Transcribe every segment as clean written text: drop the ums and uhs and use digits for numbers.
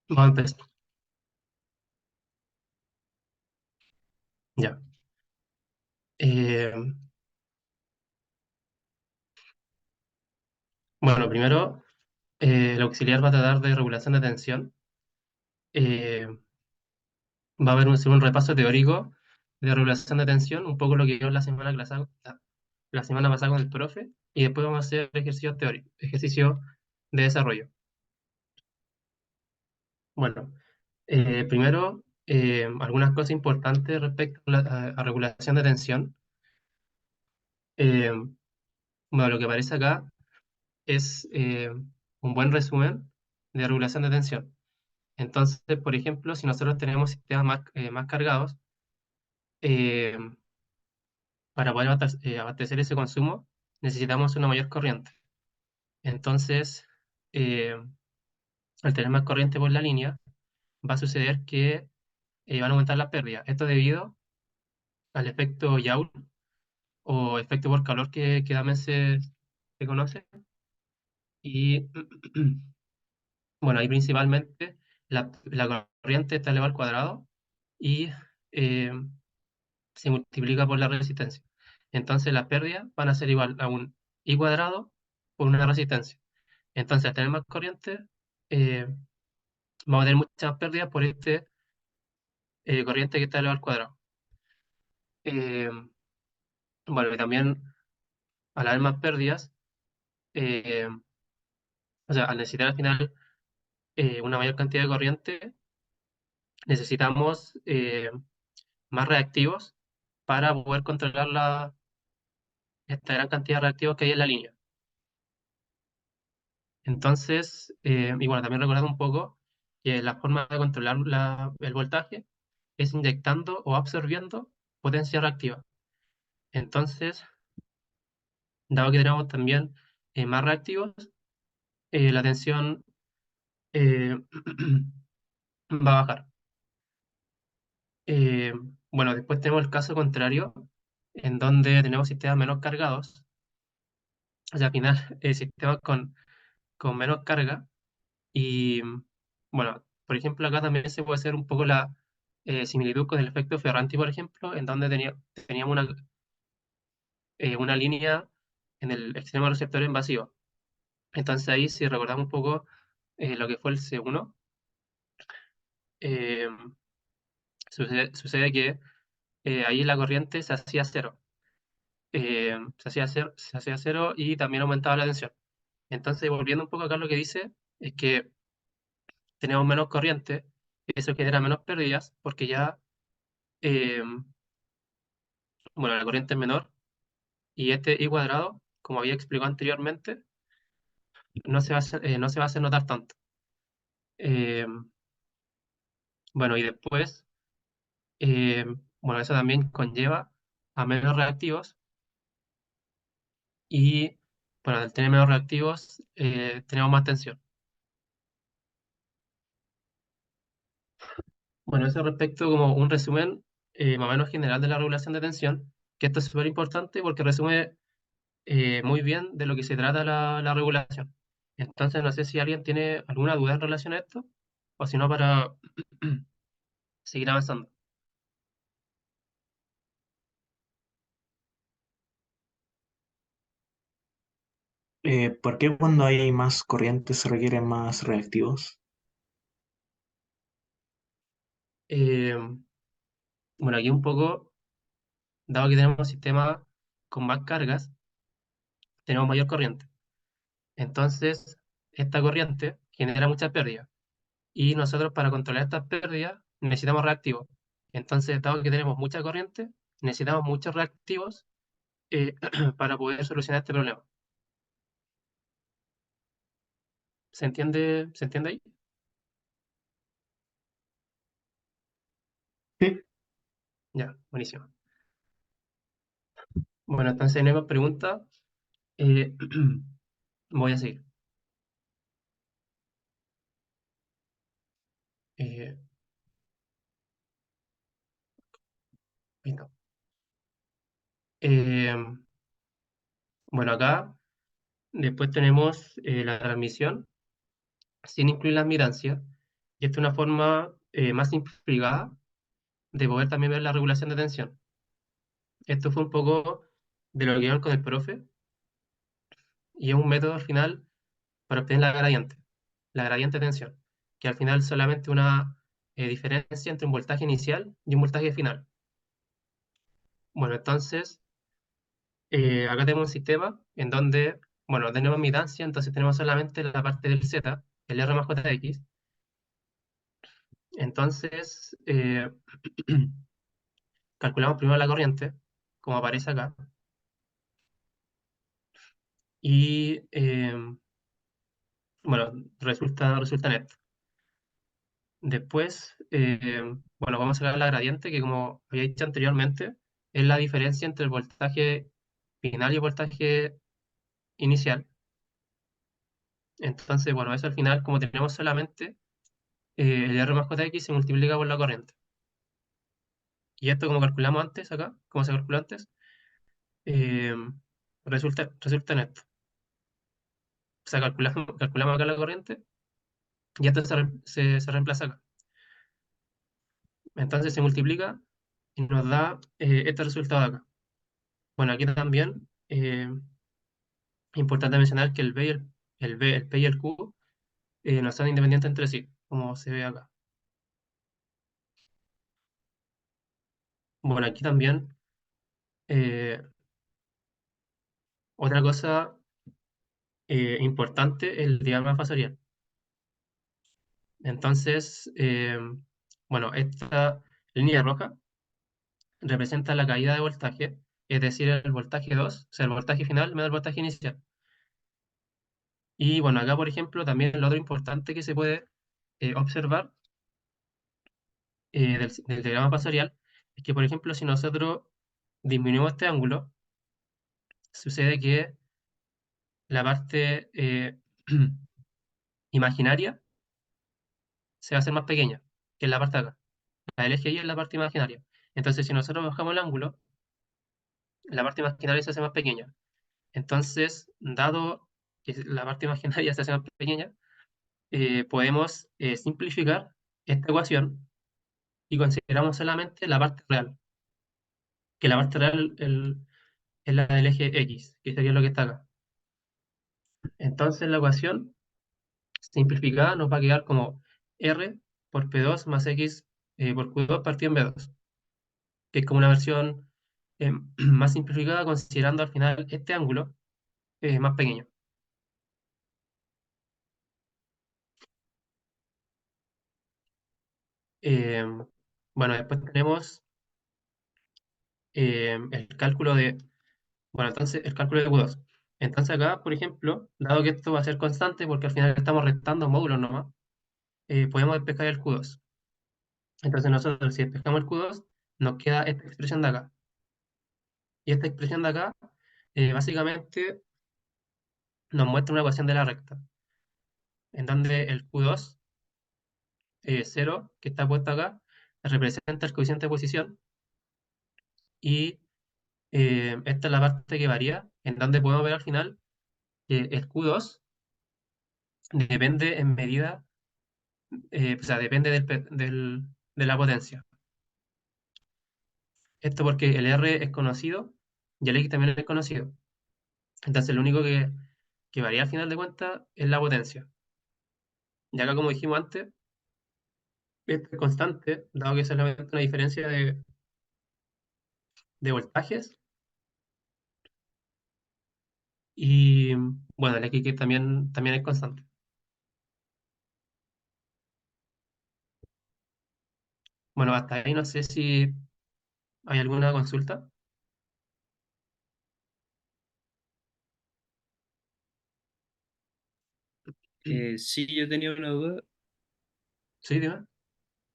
Vamos a empezar. Ya. Eh, bueno, primero, el auxiliar va a tratar de regulación de tensión. Eh, Va a haber un repaso teórico de regulación de tensión, un poco lo que vimos la semana pasada con el profe, y después vamos a hacer ejercicios teóricos, ejercicio de desarrollo. Bueno, primero, algunas cosas importantes respecto a regulación de tensión. Eh, bueno, lo que aparece acá es un buen resumen de regulación de tensión. Entonces, por ejemplo, si nosotros tenemos sistemas más cargados, eh, para poder abastecer ese consumo, necesitamos una mayor corriente. Entonces, eh, al tener más corriente por la línea, va a suceder que van a aumentar las pérdidas. Esto debido al efecto Joule o efecto por calor que también se conoce. Y bueno, ahí principalmente la corriente está elevada al cuadrado y eh, se multiplica por la resistencia. Entonces las pérdidas van a ser igual a un I cuadrado por una resistencia. Entonces al tener más corriente, eh, vamos a tener muchas más pérdidas por este corriente que está elevado al cuadrado. Eh, bueno, y también al haber más pérdidas, eh, o sea, al necesitar al final una mayor cantidad de corriente, necesitamos más reactivos para poder controlar esta gran cantidad de reactivos que hay en la línea. Entonces, y bueno, también recordar un poco que la forma de controlar el voltaje es inyectando o absorbiendo potencia reactiva. Entonces, dado que tenemos también más reactivos, la tensión eh, va a bajar. Eh, bueno, después tenemos el caso contrario, en donde tenemos sistemas menos cargados, o sea, al final, sistemas con menos carga. Y bueno, por ejemplo, acá también se puede hacer un poco la similitud con el efecto Ferranti, por ejemplo, en donde teníamos una línea en el extremo receptor invasivo. Entonces ahí, si recordamos un poco lo que fue el C1, eh, sucede que ahí la corriente se hacía cero. Se hacía cero y también aumentaba la tensión. Entonces, volviendo un poco acá, lo que dice es que tenemos menos corriente, y eso genera menos pérdidas, porque ya eh, bueno, la corriente es menor y este I cuadrado, como había explicado anteriormente, no se va a hacer notar tanto. Eh, bueno, y después, eh, bueno, eso también conlleva a menos reactivos y, bueno, al tener menos reactivos, tenemos más tensión. Bueno, eso respecto como un resumen más o menos general de la regulación de tensión, que esto es súper importante porque resume muy bien de lo que se trata la regulación. Entonces, no sé si alguien tiene alguna duda en relación a esto, o si no, para seguir avanzando. ¿Por qué cuando hay más corriente se requieren más reactivos? Eh, bueno, aquí un poco, dado que tenemos sistemas con más cargas, tenemos mayor corriente. Entonces, esta corriente genera mucha pérdida. Y nosotros para controlar estas pérdidas necesitamos reactivos. Entonces, dado que tenemos mucha corriente, necesitamos muchos reactivos para poder solucionar este problema. Se entiende ahí? Sí. Ya, buenísimo. Bueno, entonces no hay más preguntas. Eh, voy a seguir. Eh, Listo. Eh, bueno, acá después tenemos la transmisión sin incluir la admitancia. Y esta es una forma más simplificada de poder también ver la regulación de tensión. Esto fue un poco de lo que vieron con el profe, y es un método al final para obtener la gradiente de tensión, que al final es solamente una diferencia entre un voltaje inicial y un voltaje final. Bueno, entonces, acá tenemos un sistema en donde, bueno, tenemos admitancia, entonces tenemos solamente la parte del Z, el R más JX. Entonces, calculamos primero la corriente, como aparece acá, y bueno, resulta neto. Después, bueno, vamos a sacar la gradiente, que como había dicho anteriormente, es la diferencia entre el voltaje final y el voltaje inicial. Entonces, bueno, eso al final, como tenemos solamente el R más JX, se multiplica por la corriente. Y esto, como calculamos antes acá, como se calculó antes, eh, resulta en esto. O sea, calculamos acá la corriente y esto se reemplaza acá. Entonces se multiplica y nos da este resultado de acá. Bueno, aquí también importante mencionar que el P y el Q no están independientes entre sí, como se ve acá. Bueno, aquí también eh, otra cosa importante, el diagrama fasorial. Entonces, bueno, esta línea roja representa la caída de voltaje, es decir, el voltaje 2, o sea, el voltaje final menos el voltaje inicial. Y bueno, acá, por ejemplo, también lo otro importante que se puede observar del diagrama fasorial es que, por ejemplo, si nosotros disminuimos este ángulo, sucede que la parte imaginaria se va a hacer más pequeña, que es la parte de acá. La del eje Y es la parte imaginaria. Entonces, si nosotros bajamos el ángulo, la parte imaginaria se hace más pequeña. Entonces, dado que la parte imaginaria se hace más pequeña, podemos simplificar esta ecuación y consideramos solamente la parte real, que la parte real es la del eje X, que sería lo que está acá. Entonces, la ecuación simplificada nos va a quedar como R por P2 más X por Q2 partido en B2, que es como una versión más simplificada considerando al final este ángulo más pequeño. Eh, bueno, después tenemos el cálculo de, bueno, entonces el cálculo de Q2. Entonces acá, por ejemplo, dado que esto va a ser constante porque al final estamos restando módulos nomás, podemos despejar el Q2. Entonces nosotros si despejamos el Q2, nos queda esta expresión de acá. Y esta expresión de acá, básicamente nos muestra una ecuación de la recta, en donde el Q2, 0, que está puesto acá, representa el coeficiente de posición, y esta es la parte que varía, en donde podemos ver al final que el Q2 depende en medida, o sea, depende de la potencia. Esto porque el R es conocido y el X también es conocido. Entonces lo único que varía al final de cuentas es la potencia. Y acá, como dijimos antes, esto es constante, dado que es solamente una diferencia de voltajes. Y bueno, el X que también es constante. Bueno, hasta ahí no sé si hay alguna consulta. Sí, yo tenía una duda. Sí, dime.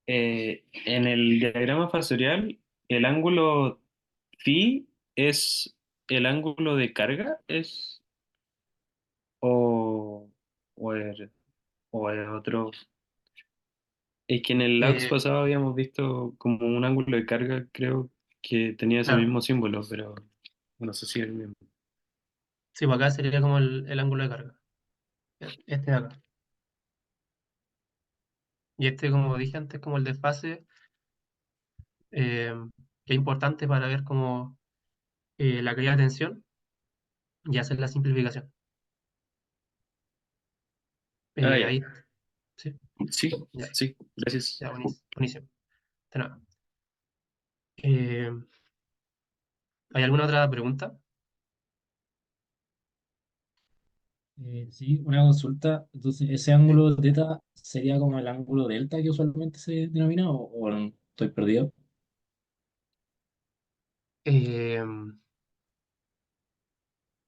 En el diagrama fasorial, el ángulo phi es el ángulo de carga, es o, o es, o es otro. Es que en el lax Eh, pasado habíamos visto como un ángulo de carga, creo que tenía ese claro, mismo símbolo, pero no sé si es el mismo. sí, pues acá sería como el ángulo de carga. Este de acá. Y este, como dije antes, como el desfase, eh, que es importante para ver como la calidad de atención y hacer la simplificación. Ah, ya. Ahí, sí, Sí, ya, sí, gracias. ya, buenísimo. Buenísimo. De nada. Eh, ¿Hay alguna otra pregunta? Sí, una consulta. Entonces, ¿ese Sí. ángulo θ sería como el ángulo delta que usualmente se denomina o no? Estoy perdido? Eh,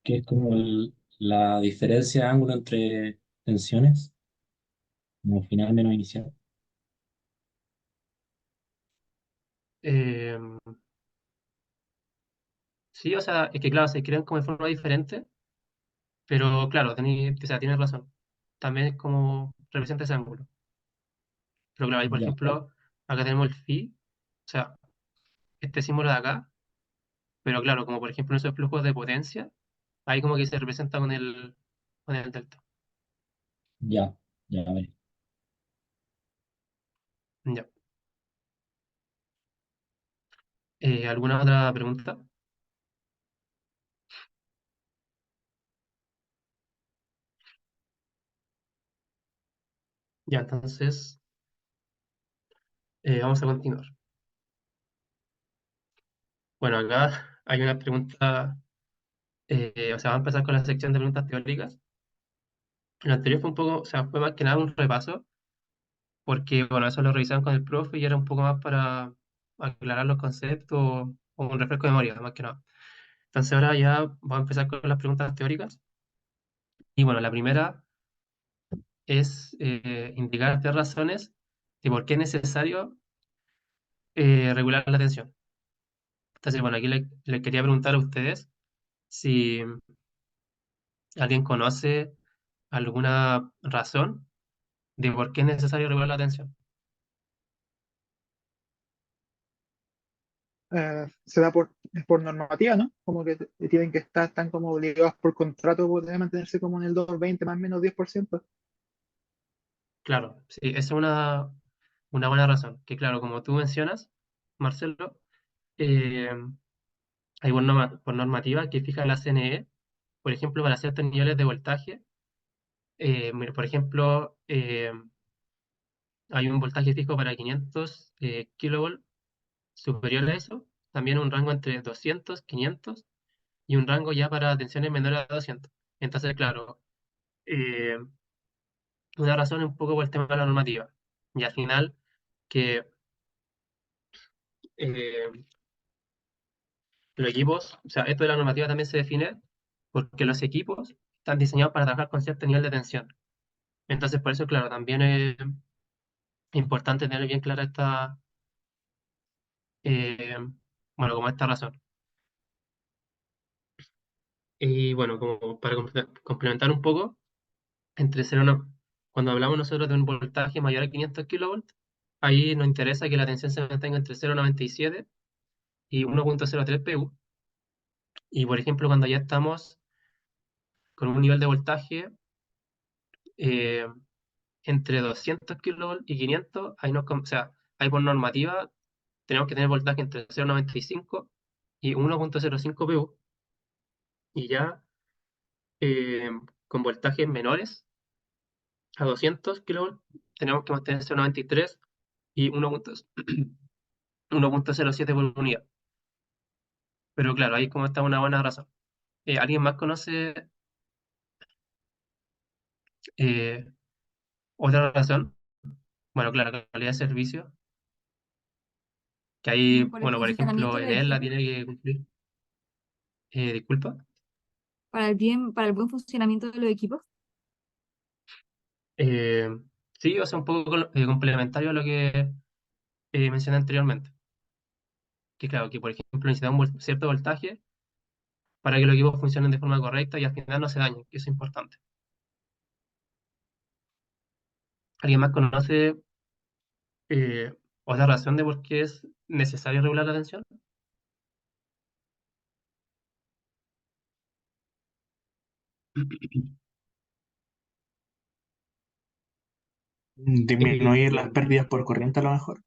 Que es como la diferencia de ángulo entre tensiones, como final menos inicial. eh, sí, o sea, es que claro, se crean como de forma diferente, pero claro, o sea, tienes razón. También es como representa ese ángulo. Pero claro, ahí por Ya, ejemplo, acá tenemos el phi, o sea, este símbolo de acá, pero claro, como por ejemplo en esos flujos de potencia, ahí como que se representa con el delta. ya, ya, vale. Ya. ¿Alguna otra pregunta? Ya, entonces vamos a continuar. Bueno, acá hay una pregunta, o sea, vamos a empezar con la sección de preguntas teóricas. Lo anterior fue un poco, o sea, fue más que nada un repaso, porque, bueno, eso lo revisaron con el profe y era un poco más para aclarar los conceptos o un refresco de memoria, más que nada. Entonces ahora ya vamos a empezar con las preguntas teóricas. Y bueno, la primera es indicar tres razones de por qué es necesario regular la tensión. Entonces, bueno, aquí le quería preguntar a ustedes si alguien conoce alguna razón de por qué es necesario regular la tensión. Se da por normativa, ¿no? Como que tienen que estar, están como obligados por contrato, poder mantenerse como en el 220 más o menos 10%. Claro, sí, esa es una buena razón. Que claro, como tú mencionas, Marcelo, eh, hay por normativa que fija la CNE, por ejemplo, para ciertos niveles de voltaje. Mira, por ejemplo, hay un voltaje fijo para 500 kilovolts superior a eso, también un rango entre 200, 500 y un rango ya para tensiones menores a 200. Entonces, claro, eh, una razón un poco por el tema de la normativa. Y al final, que eh, los equipos, o sea, esto de la normativa también se define porque los equipos están diseñados para trabajar con cierto nivel de tensión. Entonces, por eso, claro, también es importante tener bien clara eh, bueno, como esta razón. Y bueno, como para complementar un poco, entre 0 no, cuando hablamos nosotros de un voltaje mayor a 500 kilovolts, ahí nos interesa que la tensión se mantenga entre 0,97 y 1,03 pu. Y por ejemplo, cuando ya estamos con un nivel de voltaje eh, entre 200 kilovolts y 500, o sea, ahí por normativa tenemos que tener voltaje entre 0,95 y 1,05 pu. Y ya eh, con voltajes menores a 200 kilovolts tenemos que mantener 0,93 y 1,07 por unidad. Pero claro, ahí como está una buena razón. ¿Alguien más conoce eh, otra razón? Bueno, claro, calidad de servicio, que ahí, Por el bueno, por ejemplo, funcionamiento de en los él la equipos, tiene que cumplir. Disculpa. para el buen funcionamiento de los equipos. Eh, sí, o sea, un poco complementario a lo que mencioné anteriormente. Que claro, que por ejemplo necesita cierto voltaje para que los equipos funcionen de forma correcta y al final no se dañen, que eso es importante. ¿Alguien más conoce otra razón de por qué es necesario regular la tensión? Disminuir las Eh, pérdidas por corriente a lo mejor.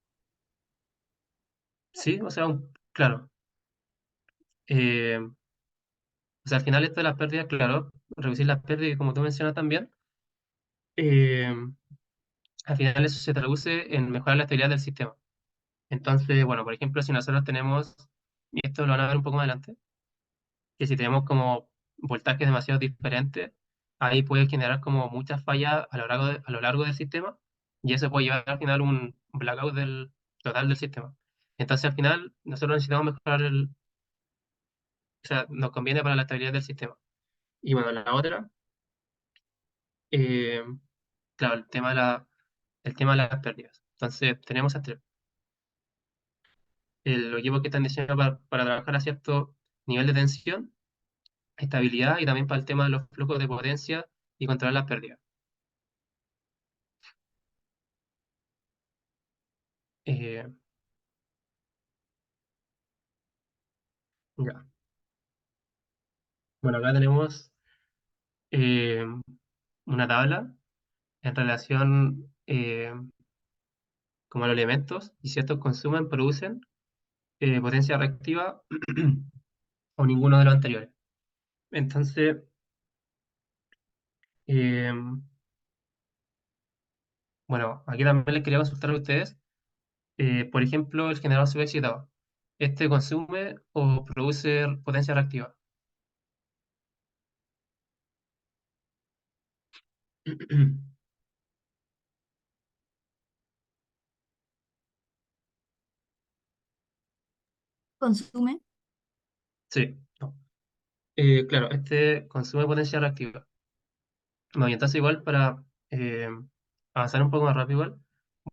sí, o sea, claro. eh, o sea, al final esto de las pérdidas, claro, reducir las pérdidas, como tú mencionas también, eh, al final eso se traduce en mejorar la estabilidad del sistema. Entonces, bueno, por ejemplo, si nosotros tenemos, y esto lo van a ver un poco más adelante, que si tenemos como voltajes demasiado diferentes, ahí puede generar como muchas fallas a lo largo del sistema, y eso puede llevar al final un blackout total del sistema. Entonces, al final, nosotros necesitamos mejorar o sea, nos conviene para la estabilidad del sistema. Y bueno, la otra, eh, claro, el tema de las pérdidas. Entonces, tenemos esas tres. Los equipos que están diseñados para trabajar a cierto nivel de tensión, estabilidad y también para el tema de los flujos de potencia y controlar las pérdidas. Eh, ya. Bueno, acá tenemos eh, una tabla en relación como a los elementos y ciertos consumen, producen potencia reactiva o ninguno de los anteriores. Entonces, eh, bueno, aquí también les quería consultar a ustedes, por ejemplo, el generador superexcitado. ¿Este consume o produce potencia reactiva? Consume. Sí, no. Claro, este consume potencia reactiva. No, y entonces igual para avanzar un poco más rápido igual,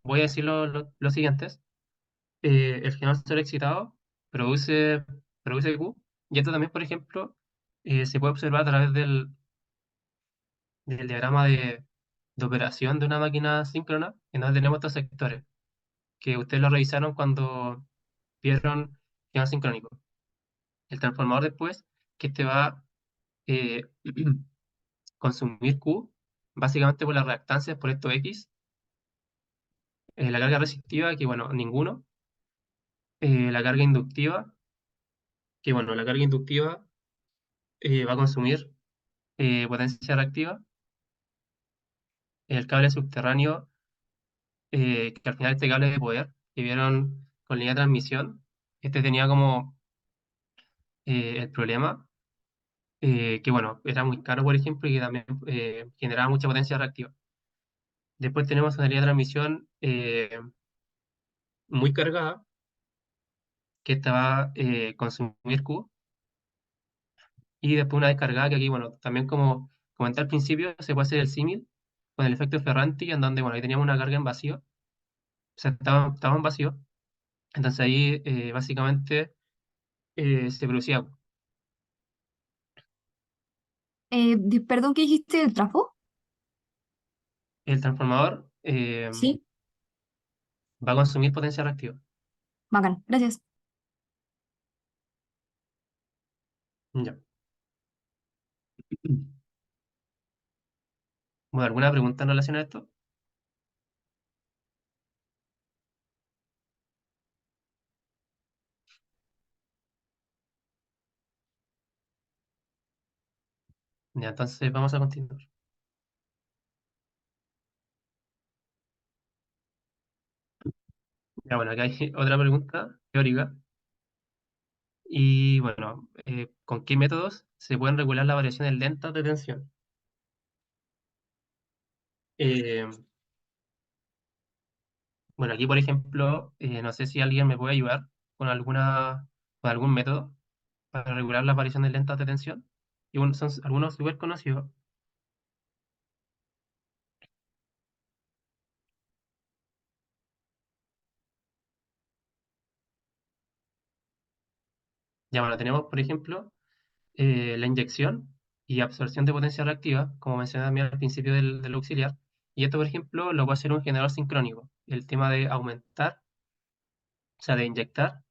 voy a decir los siguientes. El generador sobreexcitado produce, produce Q, y esto también, por ejemplo, se puede observar a través del diagrama de operación de una máquina síncrona, en donde tenemos estos sectores, que ustedes lo revisaron cuando vieron generador sincrónico. El transformador después, que este va eh, consumir Q, básicamente por las reactancias, por esto X, la carga resistiva, que bueno, ninguno, la carga inductiva, que bueno, la carga inductiva va a consumir potencia reactiva, el cable subterráneo, que al final este cable de poder que vieron con línea de transmisión, este tenía como el problema, que bueno, era muy caro, por ejemplo, y que también generaba mucha potencia reactiva. Después tenemos una línea de transmisión muy cargada, que esta va a consumir Q, y después una descargada, que aquí, bueno, también como comenté al principio, se puede hacer el símil con el efecto Ferranti, en donde, bueno, ahí teníamos una carga en vacío, o sea, estaba en vacío, entonces ahí básicamente se producía Perdón, ¿qué dijiste del trafo? el transformador, Sí, va a consumir potencia reactiva. bacán, gracias. Ya. Bueno, ¿alguna pregunta en relación a esto? Ya, entonces vamos a continuar. Ya, bueno, acá hay otra pregunta teórica. Y bueno, ¿con qué métodos se pueden regular las variaciones lentas de tensión? Eh, bueno, aquí por ejemplo, no sé si alguien me puede ayudar con con algún método para regular las variaciones lentas de tensión. Y bueno, son algunos súper conocidos. Ya, bueno, tenemos por ejemplo la inyección y absorción de potencia reactiva, como mencioné también al principio del auxiliar. Y esto, por ejemplo, lo puede hacer un generador sincrónico. El tema de aumentar, o sea, de inyectar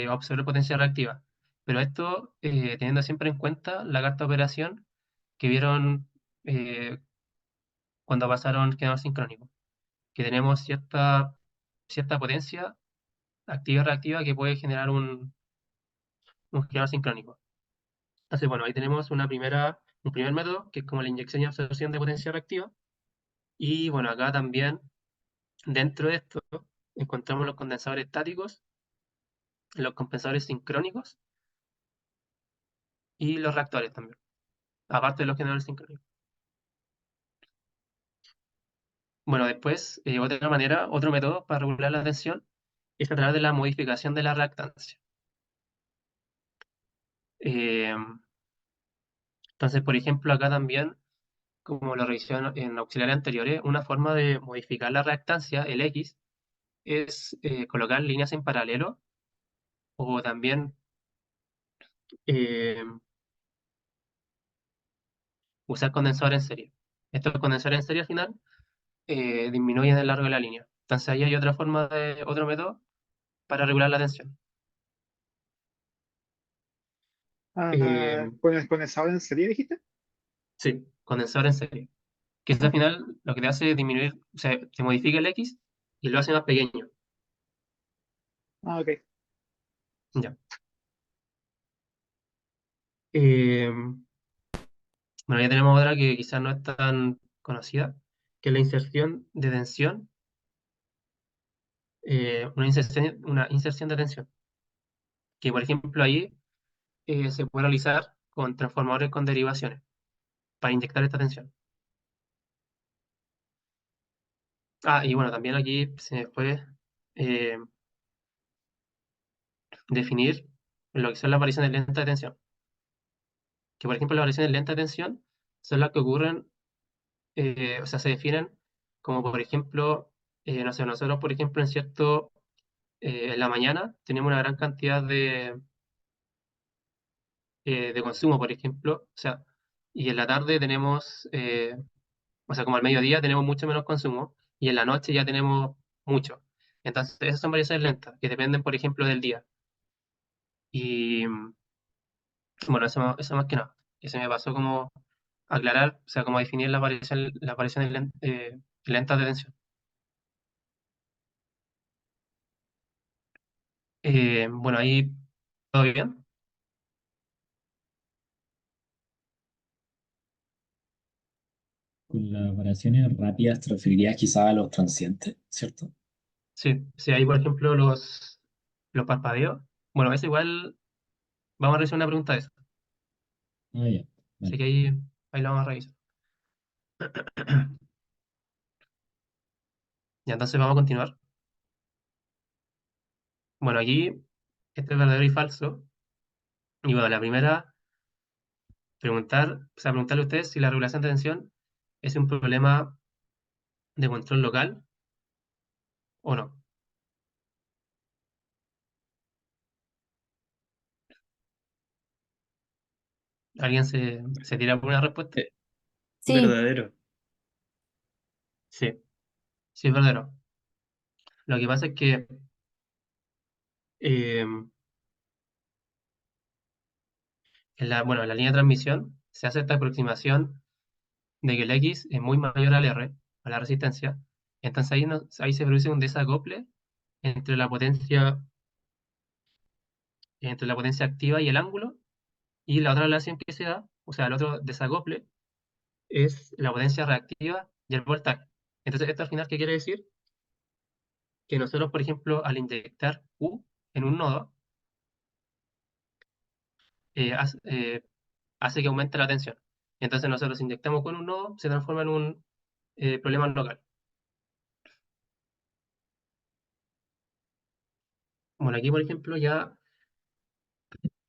o absorber potencia reactiva. Pero esto teniendo siempre en cuenta la carta de operación que vieron eh, cuando pasaron generador sincrónico. que tenemos cierta potencia activa y reactiva que puede generar un generador sincrónico. Entonces, bueno, ahí tenemos un primer método, que es como la inyección y absorción de potencia reactiva. Y bueno, acá también, dentro de esto, encontramos los condensadores estáticos, los compensadores sincrónicos y los reactores también, aparte de los generadores sincrónicos. Bueno, después, otro método para regular la tensión es a través de la modificación de la reactancia. Eh, entonces, por ejemplo, acá también, como lo revisé en auxiliares anteriores, una forma de modificar la reactancia, el X, es colocar líneas en paralelo o también eh, usar condensadores en serie. Estos condensadores en serie al final disminuyen el largo de la línea. Entonces ahí hay otro método para regular la tensión. Eh, Con el condensador en serie, dijiste. sí, condensador en serie. Que eso al Ah, final lo que te hace es disminuir, o sea, te modifica el X y lo hace más pequeño. ok. Ya. Eh, bueno, ya tenemos otra que quizás no es tan conocida, que es la inserción de tensión, una inserción de tensión. Que por ejemplo ahí se puede realizar con transformadores con derivaciones para inyectar esta tensión. Ah, y bueno, también aquí se me puede definir lo que son las variaciones lentas de tensión. Que por ejemplo las variaciones lentas de tensión son las que ocurren, o sea, se definen como por ejemplo, no sé, nosotros por ejemplo en la mañana tenemos una gran cantidad de consumo, por ejemplo, o sea, y en la tarde tenemos, o sea, como al mediodía tenemos mucho menos consumo y en la noche ya tenemos mucho. Entonces, esas son variaciones lentas que dependen, por ejemplo, del día. Y bueno, eso más que nada. Que se me pasó como aclarar, o sea, como definir las variaciones lentas de tensión. Bueno, ahí todo bien. Con las variaciones rápidas te referirías quizá a los transientes, ¿cierto? Sí, sí, ahí por ejemplo los parpadeos. Bueno, es igual, vamos a revisar una pregunta de eso. Ah, ya, Así vale. que ahí lo vamos a revisar. Y entonces vamos a continuar. Bueno, aquí, este es verdadero y falso. Y bueno, la primera, preguntarle a ustedes si la regulación de tensión es un problema de control local o no. ¿Alguien se tira por una respuesta? Eh, Sí, verdadero. Sí, sí es verdadero. Lo que pasa es que eh, en la línea de transmisión se hace esta aproximación de que el X es muy mayor al R, a la resistencia. Entonces ahí, ahí se produce un desacople entre la potencia, entre la potencia activa y el ángulo. Y la otra relación que se da, o sea, el otro desacople, es la potencia reactiva y el voltaje. Entonces, ¿esto al final qué quiere decir? Que nosotros, por ejemplo, al inyectar Q en un nodo, hace que aumente la tensión. Entonces, nosotros inyectamos Q en un nodo, se transforma en un problema local. Bueno, aquí, por ejemplo, ya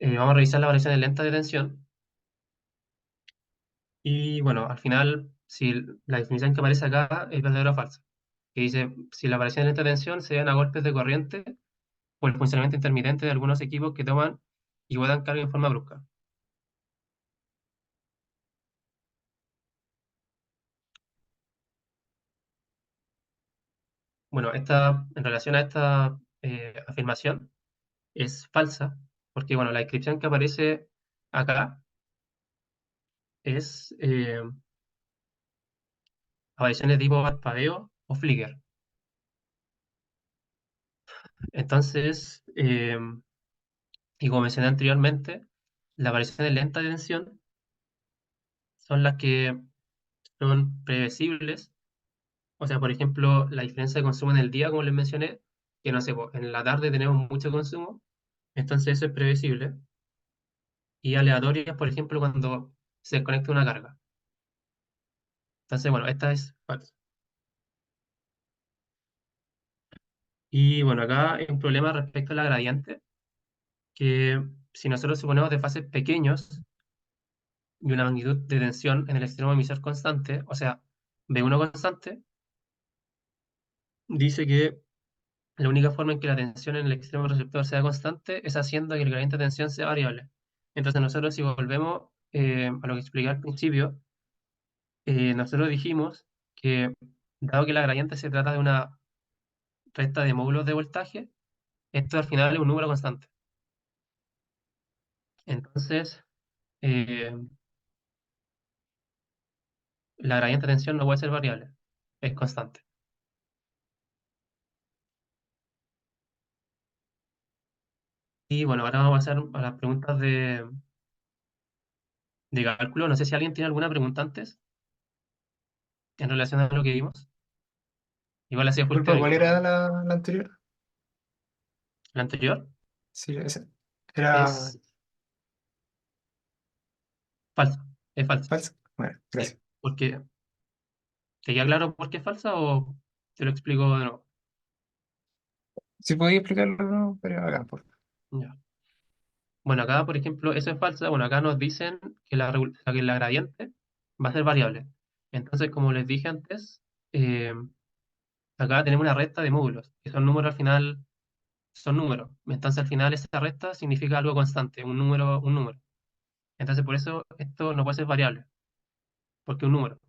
vamos a revisar las variaciones lentas de tensión. Y bueno, al final, si la definición que aparece acá es verdadera o falsa, que dice, si las variaciones lenta de tensión se dan a golpes de corriente o el funcionamiento intermitente de algunos equipos que toman y botan carga en forma brusca. Bueno, en relación a esta afirmación, es falsa, porque bueno, la descripción que aparece acá es apariciones de tipo parpadeo o flicker. Entonces, y como mencioné anteriormente, las variaciones lentas de tensión son las que son predecibles. O sea, por ejemplo, la diferencia de consumo en el día, como les mencioné, que no sé, po, en la tarde tenemos mucho consumo, entonces eso es predecible. Y aleatorias, por ejemplo, cuando se desconecta una carga. Entonces, bueno, esta es falsa. Y bueno, acá hay un problema respecto a la gradiente, que si nosotros suponemos de fases pequeños y una magnitud de tensión en el extremo emisor constante, o sea, V1 constante, dice que la única forma en que la tensión en el extremo receptor sea constante es haciendo que el gradiente de tensión sea variable. Entonces nosotros si volvemos a lo que expliqué al principio, nosotros dijimos que dado que la gradiente se trata de una recta de módulos de voltaje, esto al final es un número constante. Entonces, eh, la gradiente de tensión no puede ser variable, es constante. Y bueno, ahora vamos a pasar a las preguntas de cálculo. No sé si alguien tiene alguna pregunta antes en relación a lo que vimos. Igual así ajuste Disculpa, ahí. ¿cuál era la anterior? La anterior Sí, esa. Era es falsa, es falsa. falsa. Bueno, Sí, gracias. porque ¿te queda claro por qué es falsa o te lo explico de nuevo? Si podía explicarlo, no, pero hagan, por favor. Ya. Bueno, acá, por ejemplo, eso es falsa. Bueno, acá nos dicen que que la gradiente va a ser variable. Entonces, como les dije antes, eh, acá tenemos una recta de módulos, que son números al final, son números. Entonces, al final, esa recta significa algo constante, un número, un número. Entonces, por eso esto no puede ser variable, porque es un número.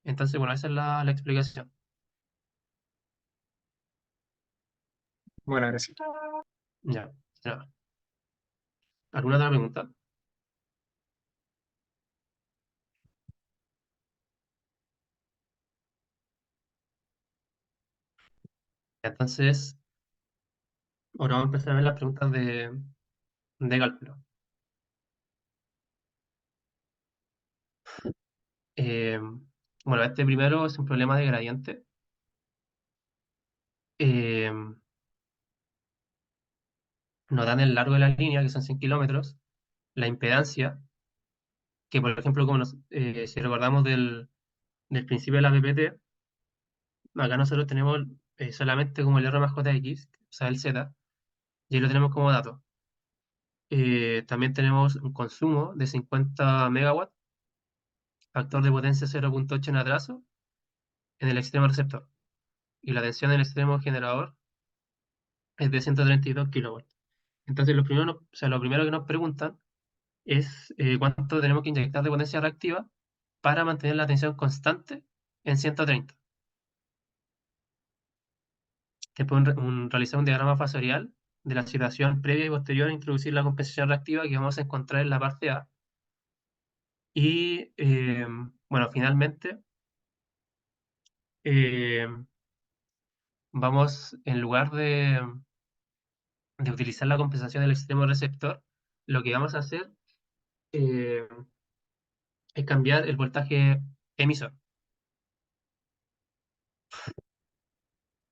Entonces, bueno, esa es la explicación. Bueno, gracias. Ya. Ya. ¿Alguna otra pregunta? Entonces, ahora vamos a empezar a ver las preguntas de cálculo. Eh, bueno, este primero es un problema de gradiente. Eh, Nos dan el largo de la línea, que son 100 kilómetros, la impedancia, que por ejemplo, si recordamos del principio de la PPT, acá nosotros tenemos solamente como el R más JX, o sea, el Z, y ahí lo tenemos como dato. También tenemos un consumo de 50 megawatts, factor de potencia 0,8 en atraso, en el extremo receptor. Y la tensión en el extremo generador es de 132 kilowatts. Entonces, lo primero que nos preguntan es cuánto tenemos que inyectar de potencia reactiva para mantener la tensión constante en 130. Después realizar un diagrama fasorial de la situación previa y posterior a introducir la compensación reactiva que vamos a encontrar en la parte A. Y bueno, finalmente eh, vamos, en lugar de utilizar la compensación del extremo receptor, lo que vamos a hacer eh, es cambiar el voltaje emisor.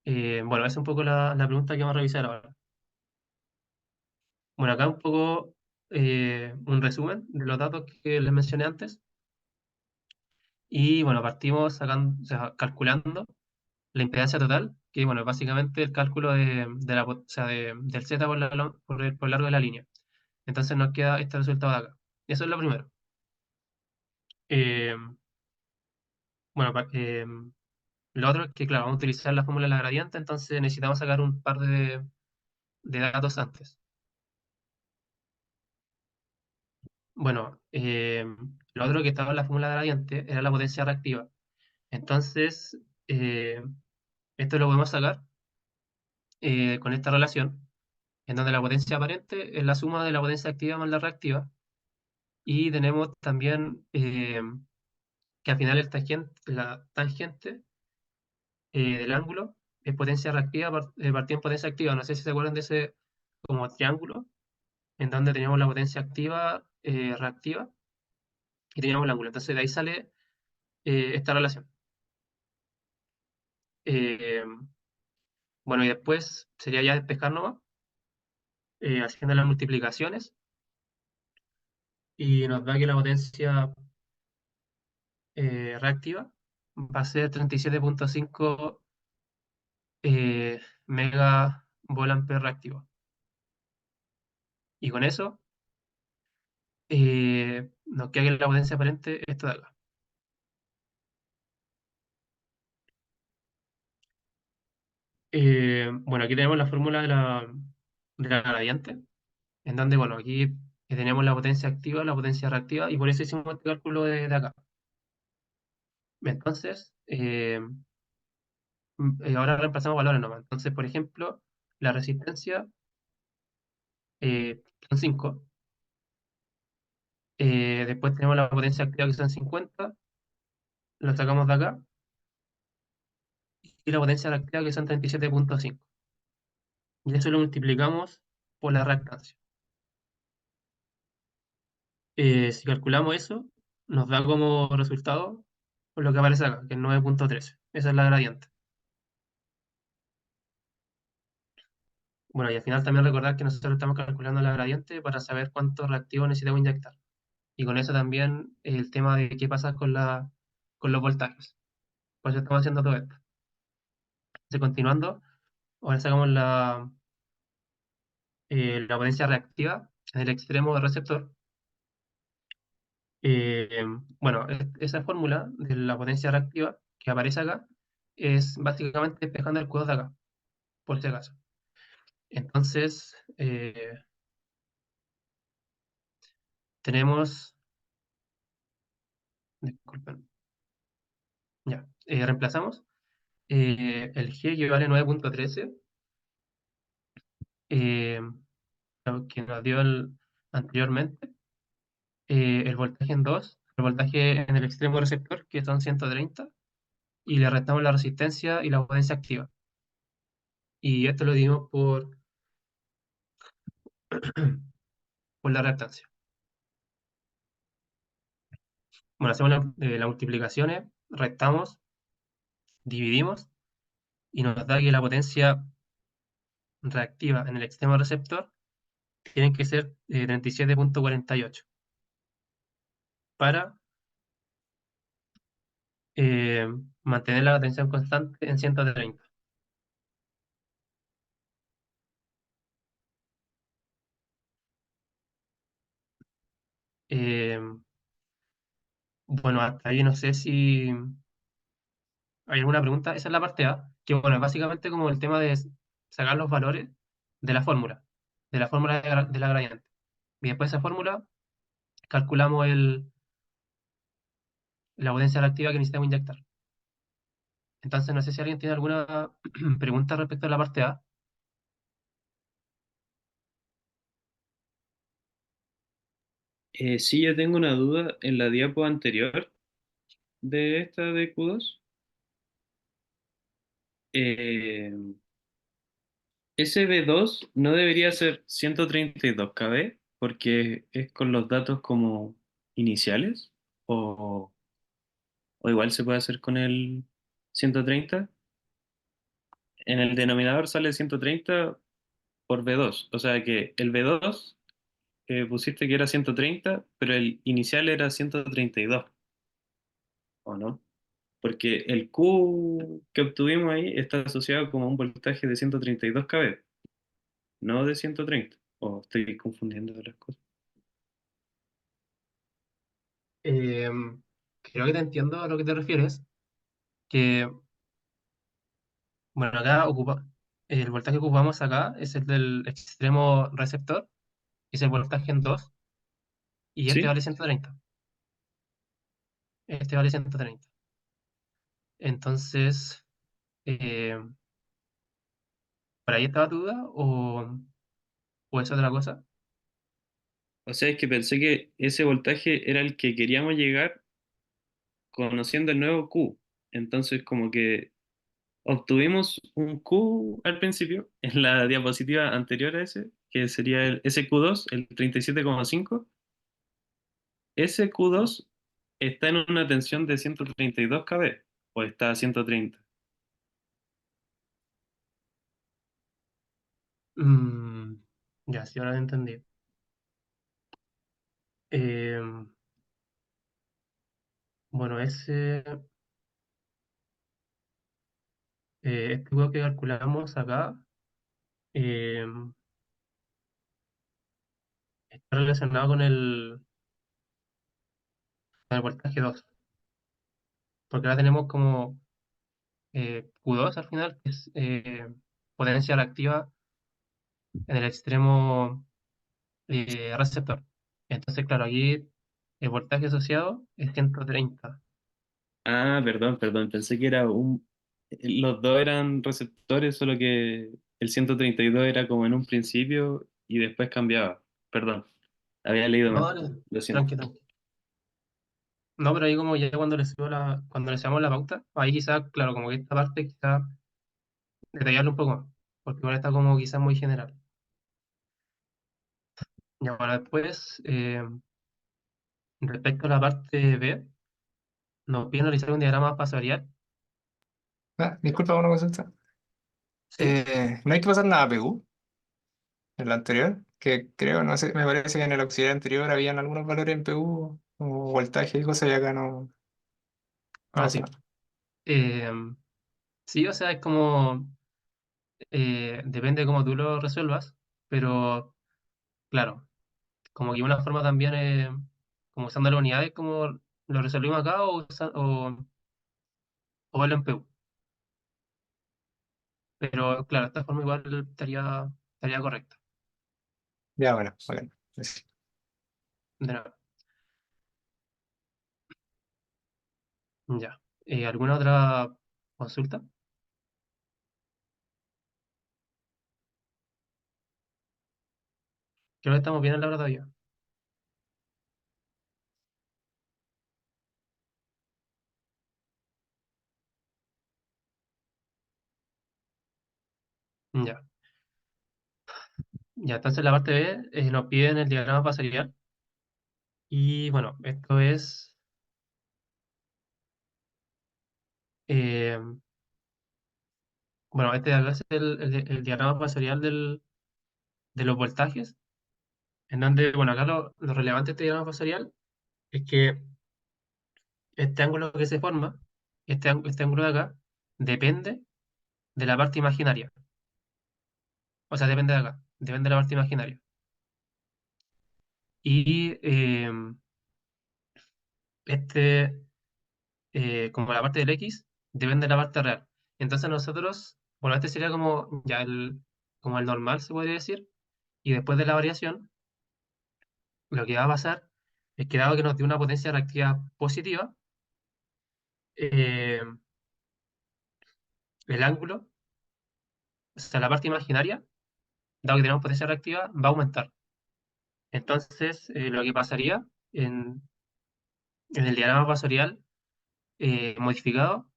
Bueno, esa es un poco la pregunta que vamos a revisar ahora. Bueno, acá un poco un resumen de los datos que les mencioné antes. Y bueno, partimos sacando, o sea, calculando la impedancia total, que bueno, es básicamente el cálculo o sea, del Z por el largo de la línea. Entonces nos queda este resultado de acá. Eso es lo primero. Eh, bueno, lo otro es que, claro, vamos a utilizar la fórmula de la gradiente, entonces necesitamos sacar un par de datos antes. Bueno, lo otro que estaba en la fórmula de gradiente era la potencia reactiva. Entonces, esto lo podemos sacar con esta relación, en donde la potencia aparente es la suma de la potencia activa más la reactiva. Y tenemos también que al final la tangente del ángulo es potencia reactiva partida en potencia activa. No sé si se acuerdan de ese como triángulo, en donde teníamos la potencia activa, reactiva, y teníamos el ángulo. Entonces de ahí sale esta relación. Eh, bueno, y después sería ya despejar nomás, haciendo las multiplicaciones, y nos da que la potencia reactiva va a ser 37,5 mega volt reactivo. Y con eso nos queda que la potencia aparente esto de acá. Bueno, aquí tenemos la fórmula de la gradiente, en donde, bueno, aquí tenemos la potencia activa, la potencia reactiva, y por eso hicimos este cálculo de acá. Entonces, ahora reemplazamos valores nomás. Entonces, por ejemplo, la resistencia son 5. Después tenemos la potencia activa que son 50, lo sacamos de acá, y la potencia reactiva que son 37,5. Y eso lo multiplicamos por la reactancia. Si calculamos eso, nos da como resultado lo que aparece acá, que es 9,13. Esa es la gradiente. Bueno, y al final también recordar que nosotros estamos calculando la gradiente para saber cuánto reactivo necesitamos inyectar. Y con eso también el tema de qué pasa con los voltajes. Por eso estamos haciendo todo esto. Entonces, continuando, ahora sacamos la potencia reactiva en el extremo del receptor. Eh, bueno, esa fórmula de la potencia reactiva que aparece acá es básicamente despejando el Q2 de acá, por si acaso. Entonces, tenemos, disculpen, ya, reemplazamos el G que vale 9,13, eh, lo que nos dio anteriormente, el voltaje en 2, el voltaje en el extremo receptor, que son 130, y le restamos la resistencia y la potencia activa. Y esto lo dimos por la reactancia. Bueno, hacemos las multiplicaciones, restamos, dividimos, y nos da que la potencia reactiva en el extremo receptor tiene que ser 37,48 para eh, mantener la tensión constante en 130. Eh, bueno, hasta ahí no sé si hay alguna pregunta. Esa es la parte A, que bueno, es básicamente como el tema de sacar los valores de la fórmula, de la gradiente. Y después de esa fórmula calculamos la potencia reactiva que necesitamos inyectar. Entonces, no sé si alguien tiene alguna pregunta respecto a la parte A. Sí, yo tengo una duda en la diapo anterior de esta de Q2. Eh, ese B2 no debería ser 132 kb porque es con los datos como iniciales o, o igual se puede hacer con el 130. En el denominador sale 130 por B2, o sea que el B2 pusiste que era 130, pero el inicial era 132, ¿o no? Porque el Q que obtuvimos ahí está asociado como a un voltaje de 132 kV, no de 130. O estoy confundiendo las cosas. Eh, Creo que te entiendo a lo que te refieres, que, bueno, acá el voltaje que ocupamos acá es el del extremo receptor, es el voltaje en 2, y este ¿Sí? vale 130. Este vale 130. Entonces, eh, ¿por ahí estaba tu duda o es otra cosa? O sea, es que pensé que ese voltaje era el que queríamos llegar conociendo el nuevo Q. Entonces, como que obtuvimos un Q al principio, en la diapositiva anterior a ese, que sería ese Q2, el 37,5. Ese Q2 está en una tensión de 132 kV, o está a 130. Mm, ya, sí, ahora lo entendí. Eh, bueno, este juego que calculamos acá eh, está relacionado con el voltaje 2, porque ahora tenemos como Q2 al final, que es potencia reactiva en el extremo receptor. Entonces, claro, aquí el voltaje asociado es 130. Ah, perdón, pensé que era los dos eran receptores, solo que el 132 era como en un principio y después cambiaba. Perdón, había leído No, mal, dale, lo siento. tranqui, tranqui. No, pero ahí como ya cuando le subamos la pauta, ahí quizás, claro, como que esta parte quizás detallarlo un poco más, porque ahora está como quizás muy general. Y ahora después, respecto a la parte B, nos pide analizar un diagrama fasorial, Disculpa una consulta. ¿sí? No hay que pasar nada a PQ en la anterior, que creo, no sé, me parece que en el auxiliar anterior habían algunos valores en PQ, como voltaje y cosas, y acá no Ah, pasa sí. nada. Eh, sí, o sea, es como, depende de cómo tú lo resuelvas, pero claro, como que una forma también es, como usando las unidades, como lo resolvimos acá o el MPU. Pero claro, esta forma igual estaría correcta. Ya, bueno, ok. Sí. De nuevo. Ya. ¿Alguna otra consulta? Creo que estamos bien en la hora todavía. Ya. Ya, entonces la parte B nos piden el diagrama fasorial. Y bueno, esto es, eh, bueno, este de acá es el diagrama fasorial de los voltajes, en donde, bueno, acá lo relevante de este diagrama fasorial es que este ángulo que se forma, este ángulo de acá, depende de la parte imaginaria. O sea, depende de acá, depende de la parte imaginaria. Y este, como la parte del X, depende de la parte real. Entonces nosotros, bueno, este sería como ya como el normal, se podría decir. Y después de la variación, lo que va a pasar es que dado que nos dio una potencia reactiva positiva, eh, el ángulo, o sea, la parte imaginaria, dado que tenemos potencia reactiva, va a aumentar. Entonces, lo que pasaría en el diagrama fasorial modificado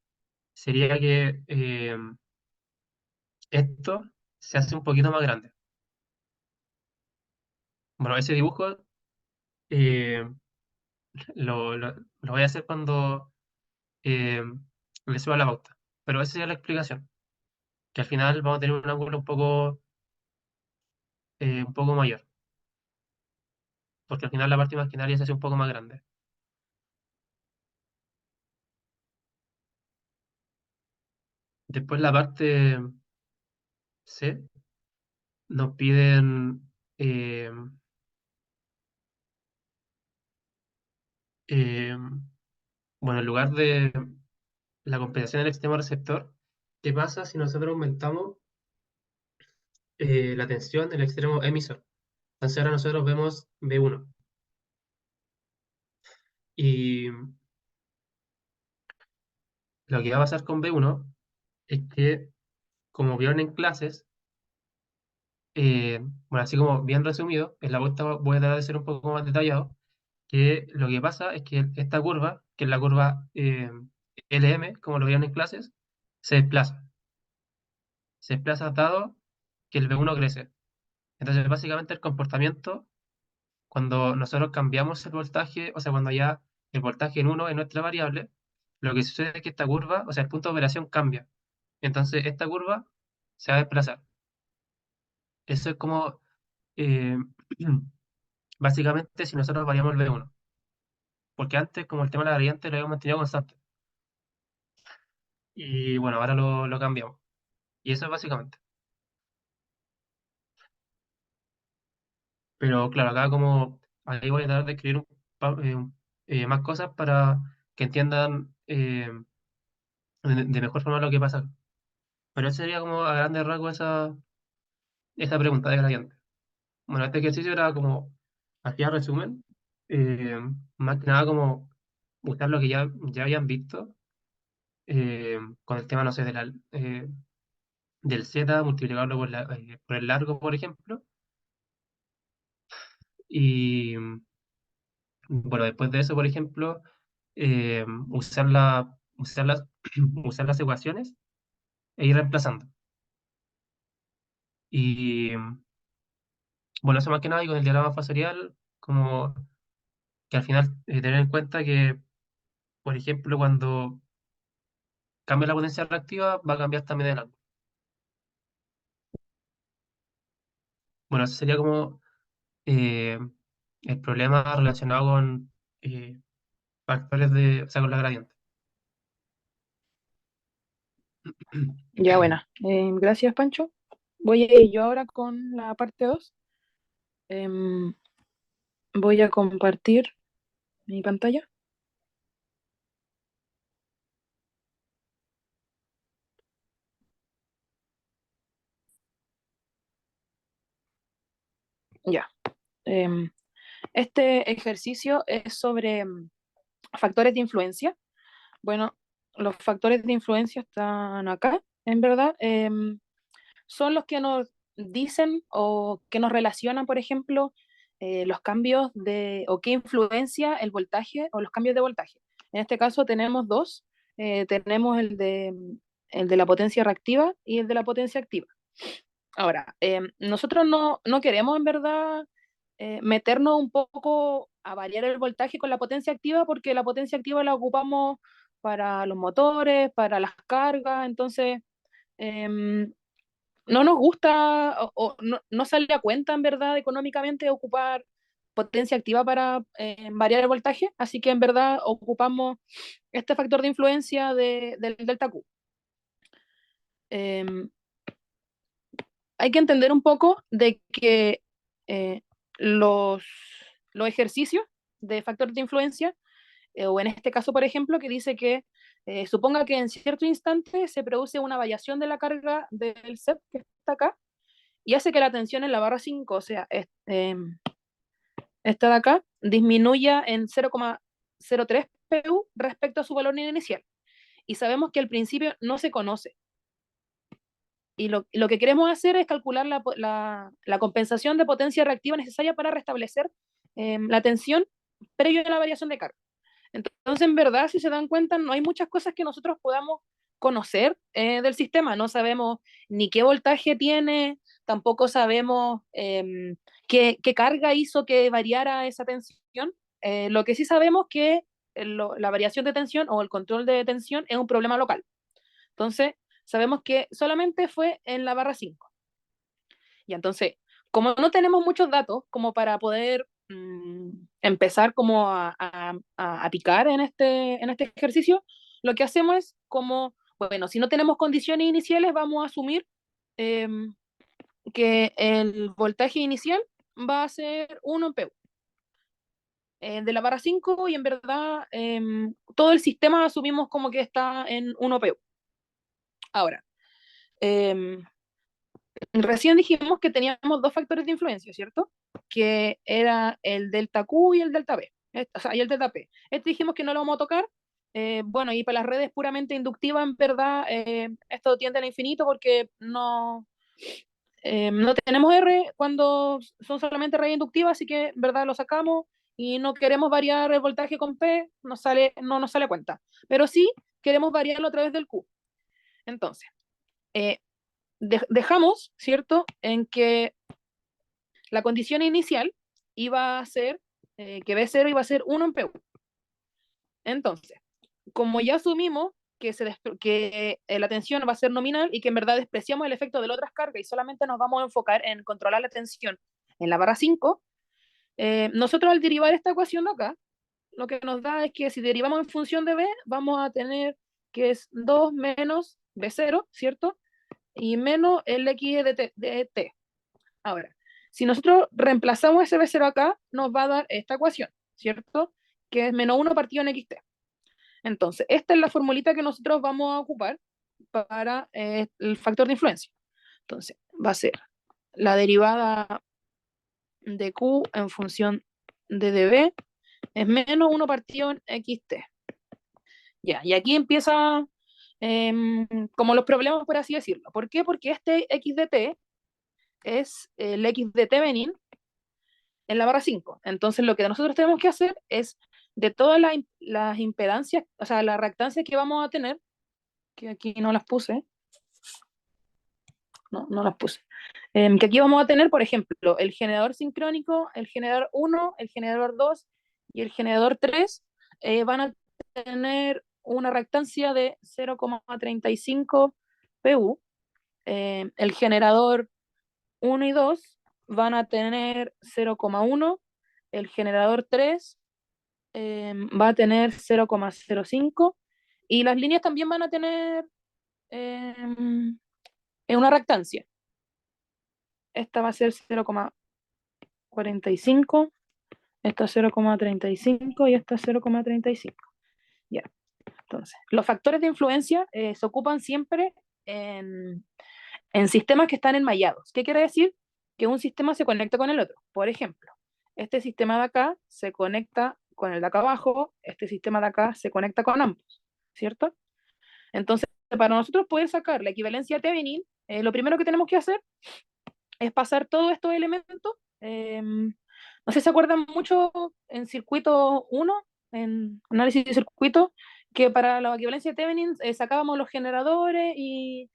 sería que esto se hace un poquito más grande. Bueno, ese dibujo eh, lo voy a hacer cuando eh, le suba la pauta. Pero esa sería la explicación, que al final vamos a tener un ángulo un poco mayor, porque al final la parte imaginaria se hace un poco más grande. Después la parte C nos piden, eh, eh, bueno, en lugar de la compensación del extremo receptor, ¿qué pasa si nosotros aumentamos la tensión del extremo emisor? Entonces ahora nosotros vemos B1. Y lo que va a pasar con B1 es que, como vieron en clases, bueno, así como bien resumido, en la vuelta voy a tratar de ser un poco más detallado, que lo que pasa es que esta curva, que es la curva LM, como lo vieron en clases, se desplaza. se desplaza dado que el V1 crece. Entonces, básicamente el comportamiento, cuando nosotros cambiamos el voltaje, o sea, cuando ya el voltaje en 1 es nuestra variable, lo que sucede es que esta curva, o sea, el punto de operación cambia. Entonces, esta curva se va a desplazar. Eso es como, eh, básicamente, si nosotros variamos el V1. Porque antes, como el tema de la variante, lo habíamos mantenido constante. Y bueno, ahora lo cambiamos. Y eso es básicamente. Pero claro, acá como ahí voy a tratar de escribir más cosas para que entiendan de mejor forma lo que pasa. Pero esa sería como a grandes rasgos esa pregunta de gradiente. Bueno, este ejercicio era como, hacía resumen, eh, más que nada como buscar lo que ya habían visto con el tema, no sé, del z, multiplicarlo por el largo, por ejemplo. Y bueno, después de eso, por ejemplo, usar usar las ecuaciones e ir reemplazando. Y bueno, eso más que nada y con el diagrama fasorial, como que al final tener en cuenta que, por ejemplo, cuando cambia la potencia reactiva, va a cambiar también el ángulo. Bueno, ese sería como eh, el problema relacionado con eh, factores o sea, con la gradiente. Ya, buena. Gracias, Pancho. Voy a ir yo ahora con la parte 2. Voy a compartir mi pantalla. Ya. Em, este ejercicio es sobre factores de influencia. Bueno, los factores de influencia están acá, en verdad. Son los que nos dicen o que nos relacionan, por ejemplo, los cambios o qué influencia el voltaje o los cambios de voltaje. En este caso tenemos dos. Tenemos el de la potencia reactiva y el de la potencia activa. Ahora, nosotros no queremos en verdad meternos un poco a variar el voltaje con la potencia activa porque la potencia activa la ocupamos para los motores, para las cargas, entonces em, no nos gusta o no sale a cuenta en verdad económicamente ocupar potencia activa para variar el voltaje, así que en verdad ocupamos este factor de influencia del delta Q. Eh, Hay que entender un poco de que eh, los, los ejercicios de factor de influencia, o en este caso, por ejemplo, que dice que suponga que en cierto instante se produce una variación de la carga del CEP que está acá, y hace que la tensión en la barra 5, o sea, esta de acá, disminuya en 0,03 PU respecto a su valor inicial. Y sabemos que al principio no se conoce. Y lo que queremos hacer es calcular la compensación de potencia reactiva necesaria para restablecer la tensión previo a la variación de carga. Entonces, en verdad, si se dan cuenta, no hay muchas cosas que nosotros podamos conocer del sistema. No sabemos ni qué voltaje tiene, tampoco sabemos qué carga hizo que variara esa tensión. Lo que sí sabemos que la variación de tensión o el control de tensión es un problema local. Entonces, sabemos que solamente fue en la barra 5. Y entonces, como no tenemos muchos datos como para poder empezar como a picar en este ejercicio, lo que hacemos es como, bueno, si no tenemos condiciones iniciales, vamos a asumir eh, que el voltaje inicial va a ser 1 en PU de la barra 5 y en verdad todo el sistema asumimos como que está en 1 PU. Ahora, recién dijimos que teníamos dos factores de influencia, ¿cierto? Que era el delta Q y el delta B, o sea, y el delta P. Este dijimos que no lo vamos a tocar. Bueno, y para las redes puramente inductivas, en verdad, esto tiende al infinito porque no tenemos R cuando son solamente redes inductivas, así que en verdad lo sacamos y no queremos variar el voltaje con P, no nos sale a cuenta. Pero sí queremos variarlo a través del Q. Entonces, eh, dejamos, ¿cierto?, en que la condición inicial iba a ser que B0 iba a ser 1 en PU. Entonces, como ya asumimos que la tensión va a ser nominal y que en verdad despreciamos el efecto de las otras cargas y solamente nos vamos a enfocar en controlar la tensión en la barra 5, nosotros al derivar esta ecuación de acá, lo que nos da es que si derivamos en función de B, vamos a tener que es 2 menos B0, ¿cierto? Y menos el X de T. Ahora, si nosotros reemplazamos ese B0 acá, nos va a dar esta ecuación, ¿cierto? Que es menos 1 partido en XT. Entonces, esta es la formulita que nosotros vamos a ocupar para el factor de influencia. Entonces, va a ser la derivada de Q en función de dB es menos 1 partido en XT. Ya, y aquí empieza como los problemas, por así decirlo. ¿Por qué? Porque este X de T es el X de Thevenin en la barra 5. Entonces, lo que nosotros tenemos que hacer es de todas las impedancias, o sea, las reactancias que vamos a tener, que aquí no las puse, no las puse, que aquí vamos a tener, por ejemplo, el generador sincrónico, el generador 1, el generador 2 y el generador 3 van a tener una reactancia de 0,35 PU. El generador 1 y 2 van a tener 0,1, el generador 3 va a tener 0,05 y las líneas también van a tener una reactancia. Esta va a ser 0,45, esta 0,35 y esta 0,35. Ya. Entonces, los factores de influencia se ocupan siempre en sistemas que están enmallados. ¿Qué quiere decir? Que un sistema se conecta con el otro. Por ejemplo, este sistema de acá se conecta con el de acá abajo, este sistema de acá se conecta con ambos, ¿cierto? Entonces, para nosotros poder sacar la equivalencia de Thevenin, lo primero que tenemos que hacer es pasar todos estos elementos. No sé si se acuerdan mucho en circuito 1, en análisis de circuito, que para la equivalencia de Thevenin sacábamos los generadores y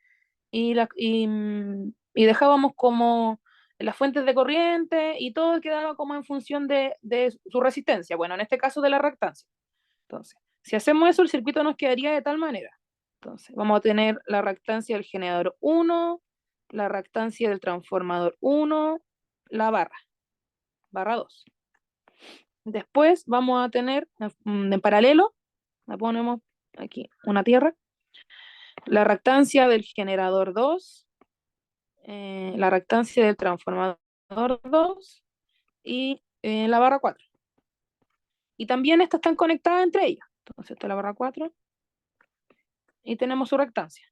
dejábamos como las fuentes de corriente y todo quedaba como en función de su resistencia. Bueno, en este caso de la reactancia. Entonces, si hacemos eso, el circuito nos quedaría de tal manera. Entonces, vamos a tener la reactancia del generador 1, la reactancia del transformador 1, la barra 2. Después vamos a tener en paralelo, la ponemos aquí, una tierra, la reactancia del generador 2, la reactancia del transformador 2 y la barra 4. Y también estas están conectadas entre ellas. Entonces, esta es la barra 4 y tenemos su reactancia.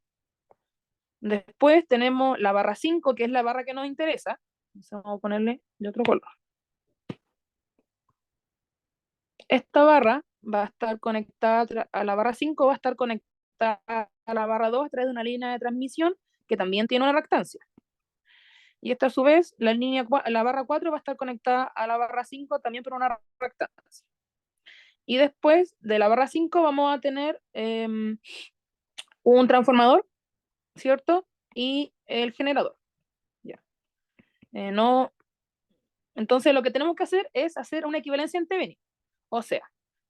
Después tenemos la barra 5, que es la barra que nos interesa. Entonces, vamos a ponerle de otro color. Esta barra va a estar conectada a la barra 5, va a estar conectada a la barra 2 a través de una línea de transmisión que también tiene una reactancia. Y esta a su vez, la barra 4 va a estar conectada a la barra 5 también por una reactancia. Y después de la barra 5 vamos a tener un transformador, ¿cierto? Y el generador. Ya. No. Entonces lo que tenemos que hacer es hacer una equivalencia en Thevenin. O sea,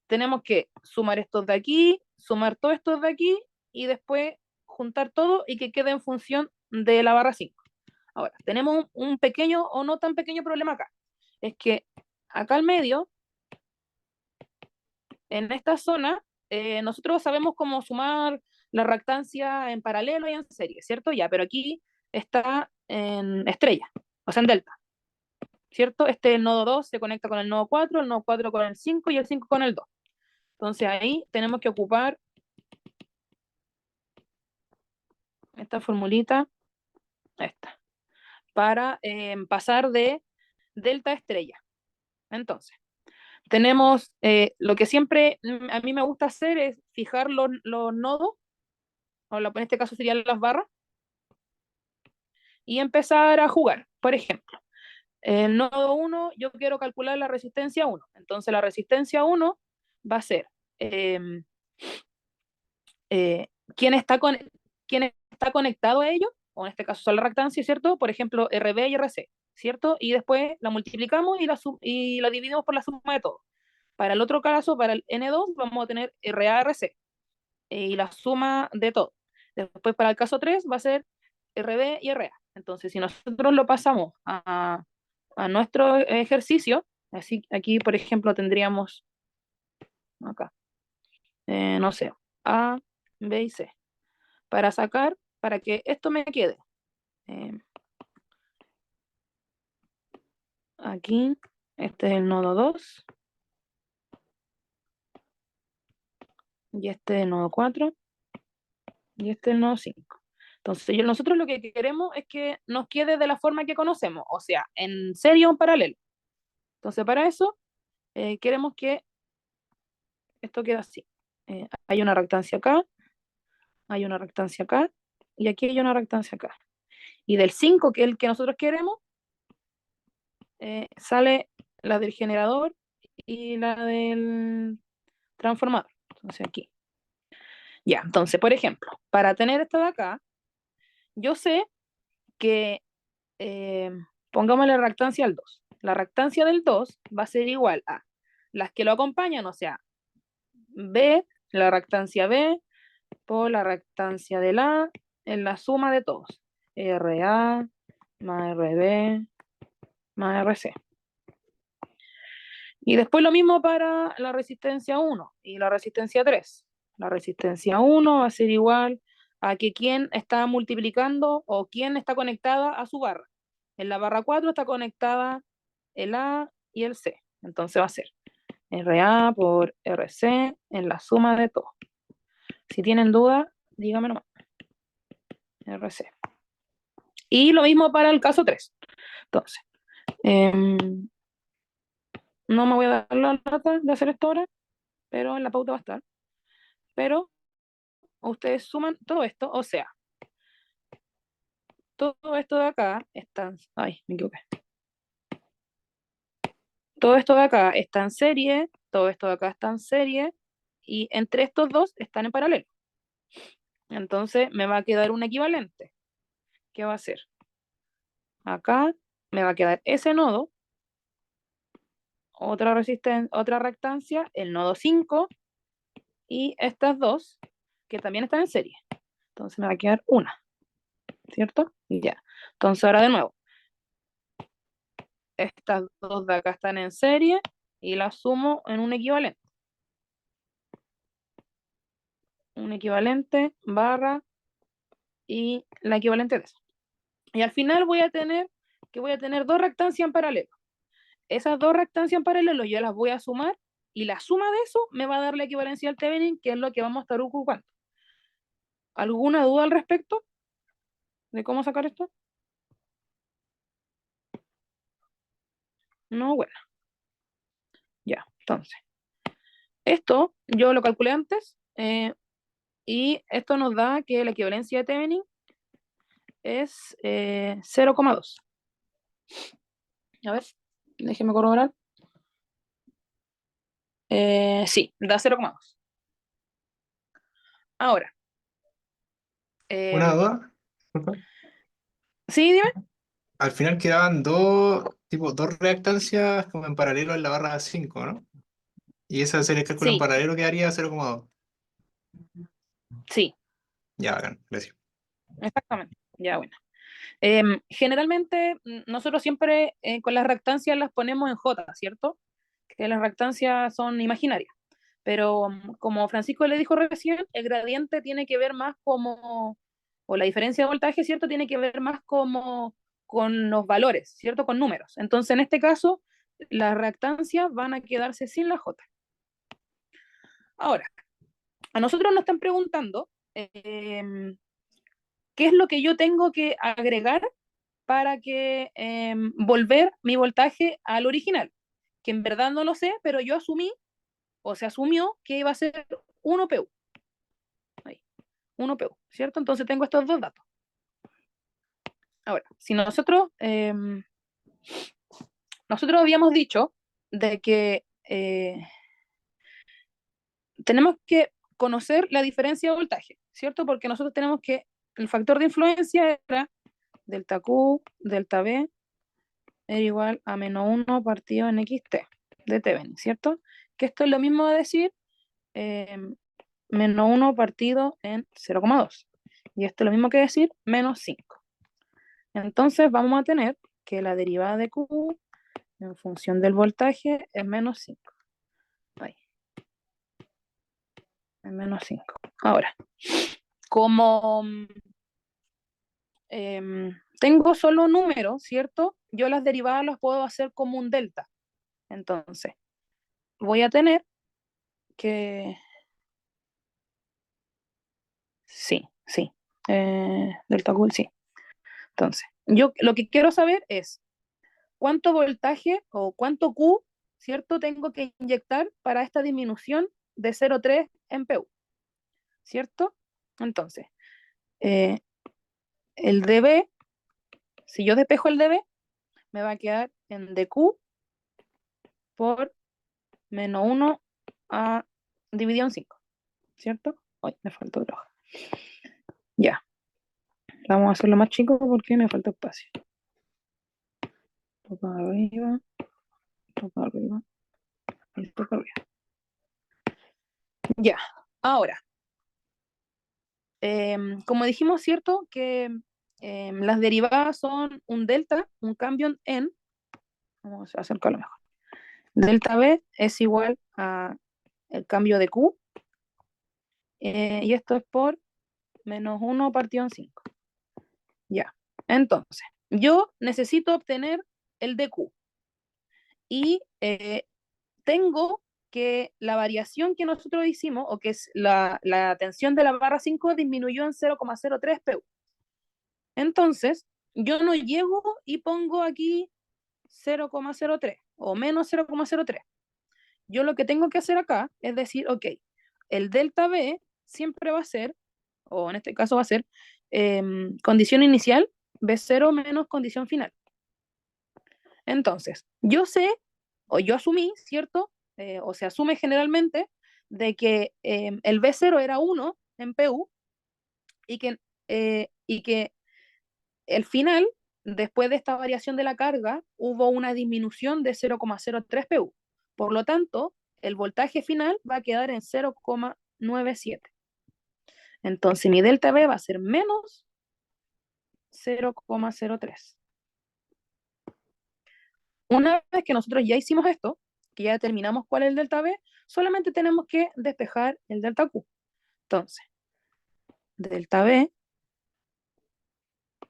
tenemos que sumar estos de aquí, sumar todos estos de aquí y después juntar todo y que quede en función de la barra 5. Ahora, tenemos un pequeño o no tan pequeño problema acá. Es que acá al medio, en esta zona, nosotros sabemos cómo sumar la reactancia en paralelo y en serie, ¿cierto? Ya, pero aquí está en estrella, o sea, en delta, ¿cierto? El nodo 2 se conecta con el nodo 4, el nodo 4 con el 5 y el 5 con el 2. Entonces ahí tenemos que ocupar esta formulita, esta, para pasar de delta a estrella. Entonces, tenemos lo que siempre a mí me gusta hacer es fijar los nodos, o en este caso serían las barras, y empezar a jugar. Por ejemplo, el nodo 1 yo quiero calcular la resistencia 1. Entonces la resistencia 1 va a ser quién está conectado a ello, o en este caso son la reactancia, ¿cierto? Por ejemplo, RB y RC, ¿cierto? Y después la multiplicamos y la dividimos por la suma de todo. Para el otro caso, para el N2, vamos a tener RA, RC y la suma de todo. Después para el caso 3 va a ser RB y RA. Entonces, si nosotros lo pasamos a nuestro ejercicio, así aquí, por ejemplo, tendríamos acá, no sé, A, B y C, para sacar, para que esto me quede. Aquí, este es el nodo 2, y este es el nodo 4, y este es el nodo 5. Entonces, nosotros lo que queremos es que nos quede de la forma que conocemos, o sea, en serie o en paralelo. Entonces, para eso, queremos que esto quede así. Hay una reactancia acá, hay una reactancia acá, y aquí hay una reactancia acá. Y del 5, que es el que nosotros queremos, sale la del generador y la del transformador. Entonces aquí. Ya, entonces, por ejemplo, para tener esta de acá, yo sé que pongamos la reactancia al 2. La reactancia del 2 va a ser igual a las que lo acompañan, o sea, B, la reactancia B, por la reactancia del A en la suma de todos. RA más RB más RC. Y después lo mismo para la resistencia 1 y la resistencia 3. La resistencia 1 va a ser igual a que quién está multiplicando o quién está conectada a su barra. En la barra 4 está conectada el A y el C. Entonces va a ser RA por RC en la suma de todo. Si tienen duda, díganme nomás. RC. Y lo mismo para el caso 3. Entonces, no me voy a dar la lata de hacer esto ahora, pero en la pauta va a estar. Pero ustedes suman todo esto, o sea, todo esto de acá está, ay, me equivoqué. Todo esto de acá está en serie, todo esto de acá está en serie, y entre estos dos están en paralelo. Entonces me va a quedar un equivalente. ¿Qué va a ser? Acá me va a quedar ese nodo, otra reactancia, el nodo 5, y estas dos, que también están en serie. Entonces me va a quedar una, ¿cierto? Y ya. Entonces ahora de nuevo, estas dos de acá están en serie y las sumo en un equivalente. Un equivalente barra y la equivalente de eso. Y al final voy a tener dos reactancias en paralelo. Esas dos reactancias en paralelo yo las voy a sumar y la suma de eso me va a dar la equivalencia al Thevenin, que es lo que vamos a estar ocupando. ¿Alguna duda al respecto de cómo sacar esto? No, bueno. Ya, entonces. Esto yo lo calculé antes y esto nos da que la equivalencia de Thevenin es 0,2. A ver, déjeme corroborar. Sí, da 0,2. Ahora. Una duda. Disculpa. Sí, dime. Al final quedaban dos reactancias como en paralelo en la barra 5, ¿no? Y esa serie de cálculo en Sí, paralelo quedaría 0,2. sí, Ya, bacán, gracias. exactamente. Ya, bueno. Generalmente nosotros siempre con las reactancias las ponemos en J, ¿cierto? Que las reactancias son imaginarias. Pero como Francisco le dijo recién, el gradiente tiene que ver más como, o la diferencia de voltaje, ¿cierto? Tiene que ver más como con los valores, ¿cierto? Con números. Entonces, en este caso, las reactancias van a quedarse sin la J. Ahora, a nosotros nos están preguntando qué es lo que yo tengo que agregar para que volver mi voltaje al original, que en verdad no lo sé, pero yo asumí, o se asumió que iba a ser 1 PU. Ahí, 1 PU, ¿cierto? Entonces tengo estos dos datos. Ahora, si nosotros habíamos dicho de que tenemos que conocer la diferencia de voltaje, ¿cierto? Porque nosotros tenemos que el factor de influencia era delta Q, delta B, era igual a menos 1 partido en XT de Thevenin, ¿cierto? Que esto es lo mismo de decir menos 1 partido en 0,2. Y esto es lo mismo que decir menos 5. Entonces vamos a tener que la derivada de Q en función del voltaje es menos 5. Ahí. Es menos 5. Ahora, como tengo solo números, ¿cierto? Yo las derivadas las puedo hacer como un delta. Entonces, voy a tener que... Sí. Delta Q, sí. Entonces, yo lo que quiero saber es cuánto voltaje o cuánto Q, ¿cierto? Tengo que inyectar para esta disminución de 0,3 en PU, ¿cierto? Entonces, el dB, si yo despejo el dB, me va a quedar en dQ por menos 1 dividido en 5, ¿cierto? Ay, me falta otra hoja. Ya. Vamos a hacerlo más chico porque me falta espacio. Toca arriba, toca arriba, y toca arriba. Ya. Ahora, como dijimos, ¿cierto? Que las derivadas son un delta, un cambio en, vamos a acercarlo mejor. Delta B es igual a el cambio de Q, y esto es por menos 1 partido en 5. Ya. Entonces, yo necesito obtener el dQ. Y tengo que la variación que nosotros hicimos, o que es la tensión de la barra 5, disminuyó en 0,03 PU. Entonces, yo no llego y pongo aquí 0,03 o menos 0,03. Yo lo que tengo que hacer acá es decir, ok, el delta B siempre va a ser, o en este caso va a ser, condición inicial, B0 menos condición final. Entonces, yo sé, o yo asumí, ¿cierto? O se asume generalmente de que el B0 era 1 en PU y que el final, después de esta variación de la carga, hubo una disminución de 0,03 PU. Por lo tanto, el voltaje final va a quedar en 0,97. Entonces mi delta B va a ser menos 0,03. Una vez que nosotros ya hicimos esto, que ya determinamos cuál es el delta B, solamente tenemos que despejar el delta Q. Entonces, delta B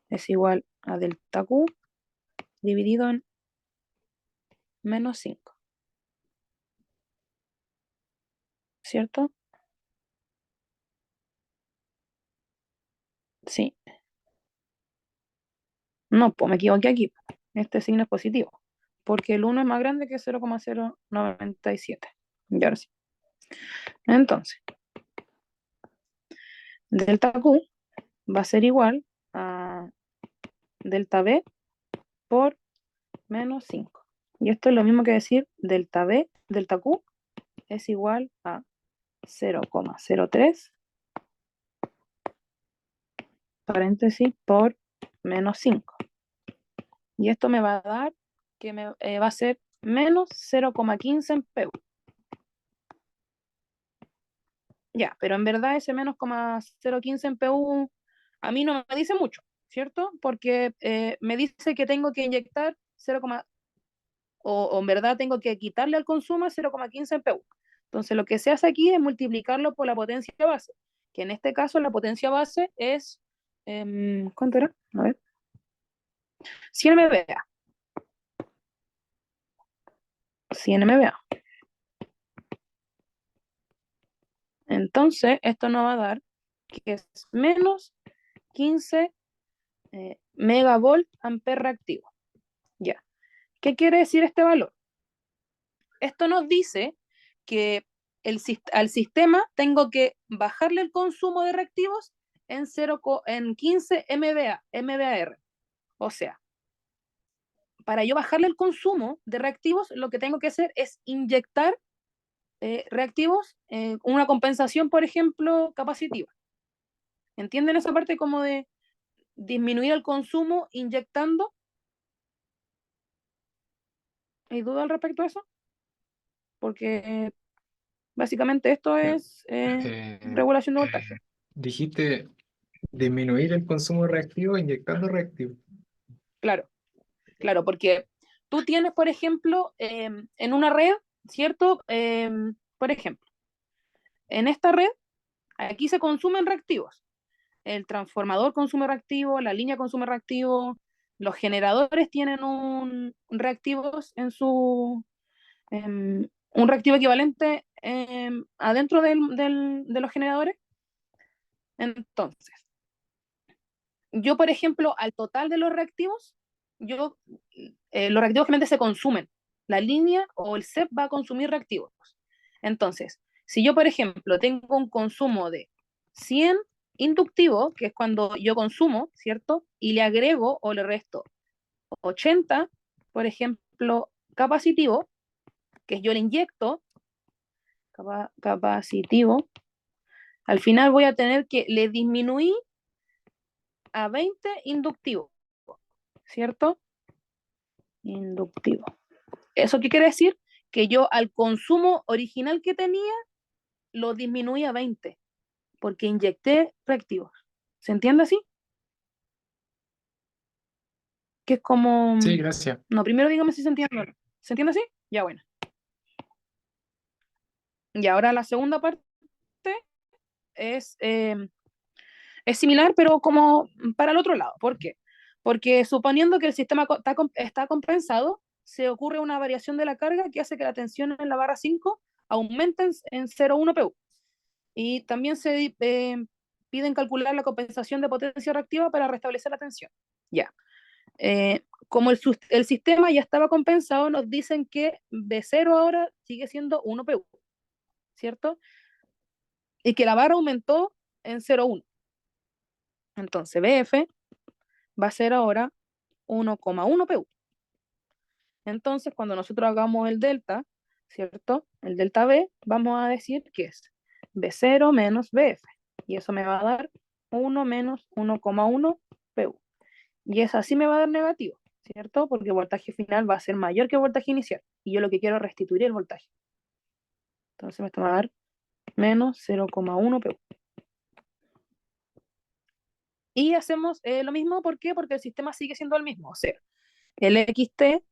es igual a delta Q dividido en menos 5. ¿Cierto? Sí. No, pues me equivoqué aquí. Este signo es positivo, porque el 1 es más grande que 0,097. Y ahora sí. Entonces, delta Q va a ser igual a delta B por menos 5. Y esto es lo mismo que decir delta B, delta Q es igual a 0,03 paréntesis por menos 5. Y esto me va a dar que va a ser menos 0,15 en PU. Ya, pero en verdad ese menos 0,015 en PU a mí no me dice mucho, ¿cierto? Porque me dice que tengo que inyectar 0, o en verdad tengo que quitarle al consumo 0,15 en PU. Entonces lo que se hace aquí es multiplicarlo por la potencia base, que en este caso la potencia base es, ¿cuánto era? A ver, 100 MVA. 100 MVA. Entonces esto nos va a dar que es menos 15 megavolt amper reactivo. Ya. ¿Qué quiere decir este valor? Esto nos dice que al sistema tengo que bajarle el consumo de reactivos en 15 MVAR. O sea, para yo bajarle el consumo de reactivos, lo que tengo que hacer es inyectar reactivos, una compensación, por ejemplo, capacitiva. ¿Entienden esa parte como de disminuir el consumo inyectando? ¿Hay duda al respecto a eso? Porque básicamente esto es Eh, regulación de voltaje. dijiste disminuir el consumo reactivo inyectando reactivo. Claro, claro, porque tú tienes, por ejemplo, en una red, ¿cierto? Por ejemplo, en esta red, aquí se consumen reactivos. El transformador consume reactivo, la línea consume reactivo, los generadores tienen reactivos en un reactivo equivalente adentro de los generadores. Entonces, yo, por ejemplo, al total de los reactivos, los reactivos generalmente se consumen. La línea o el CEP va a consumir reactivos. Entonces, si yo, por ejemplo, tengo un consumo de 100 inductivo, que es cuando yo consumo, ¿cierto? Y le agrego o le resto 80, por ejemplo, capacitivo, que yo le inyecto, capacitivo, al final voy a tener que le disminuí a 20 inductivo, ¿cierto? Inductivo. ¿Eso qué quiere decir? Que yo al consumo original que tenía lo disminuí a 20, porque inyecté reactivos. ¿Se entiende así? Que es como... Sí, gracias. No, primero dígame si se entiende o no. ¿Se entiende así? Ya, bueno. Y ahora la segunda parte es, es similar, pero como para el otro lado. ¿Por qué? Porque suponiendo que el sistema está compensado, se ocurre una variación de la carga que hace que la tensión en la barra 5 aumente en 0,1 PU. Y también se piden calcular la compensación de potencia reactiva para restablecer la tensión. Ya. Como el sistema ya estaba compensado, nos dicen que B0 ahora sigue siendo 1 PU, ¿cierto? Y que la barra aumentó en 0,1. Entonces BF va a ser ahora 1,1 PU. Entonces, cuando nosotros hagamos el delta, ¿cierto? El delta B, vamos a decir que es B0 menos BF. Y eso me va a dar 1 menos 1,1 PU. Y eso así me va a dar negativo, ¿cierto? Porque el voltaje final va a ser mayor que el voltaje inicial. Y yo lo que quiero es restituir el voltaje. Entonces me va a dar menos 0,1 PU. Y hacemos lo mismo, ¿por qué? Porque el sistema sigue siendo el mismo. O sea, el XT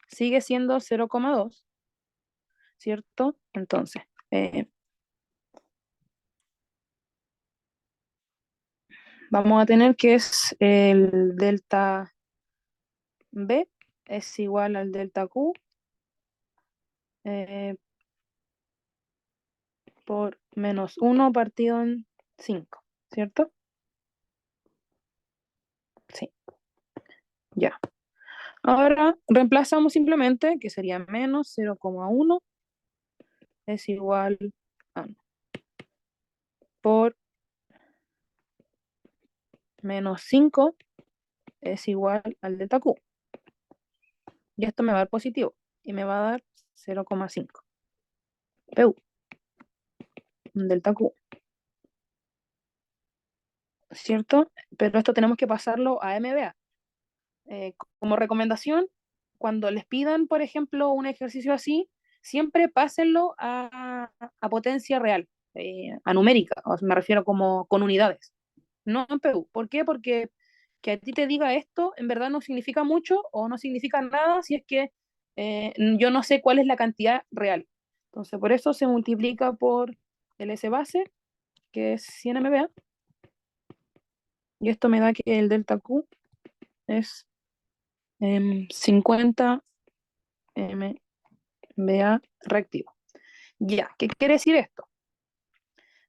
sigue siendo 0,2, ¿cierto? Entonces, vamos a tener que es el delta B es igual al delta Q por menos 1 partido en 5, ¿cierto? Sí, ya. Ahora reemplazamos simplemente que sería menos 0,1 es igual a 1 por menos 5 es igual al delta Q. Y esto me va a dar positivo y me va a dar 0,5 PU, delta Q, ¿cierto? Pero esto tenemos que pasarlo a MBA. Como recomendación, cuando les pidan, por ejemplo, un ejercicio así, siempre pásenlo a potencia real, a numérica, o sea, me refiero como con unidades, no en PU. ¿Por qué? Porque que a ti te diga esto en verdad no significa mucho o no significa nada si es que yo no sé cuál es la cantidad real. Entonces, por eso se multiplica por el S base, que es 100 MBA, y esto me da que el delta Q es 50 MBA reactivo. Ya, ¿qué quiere decir esto?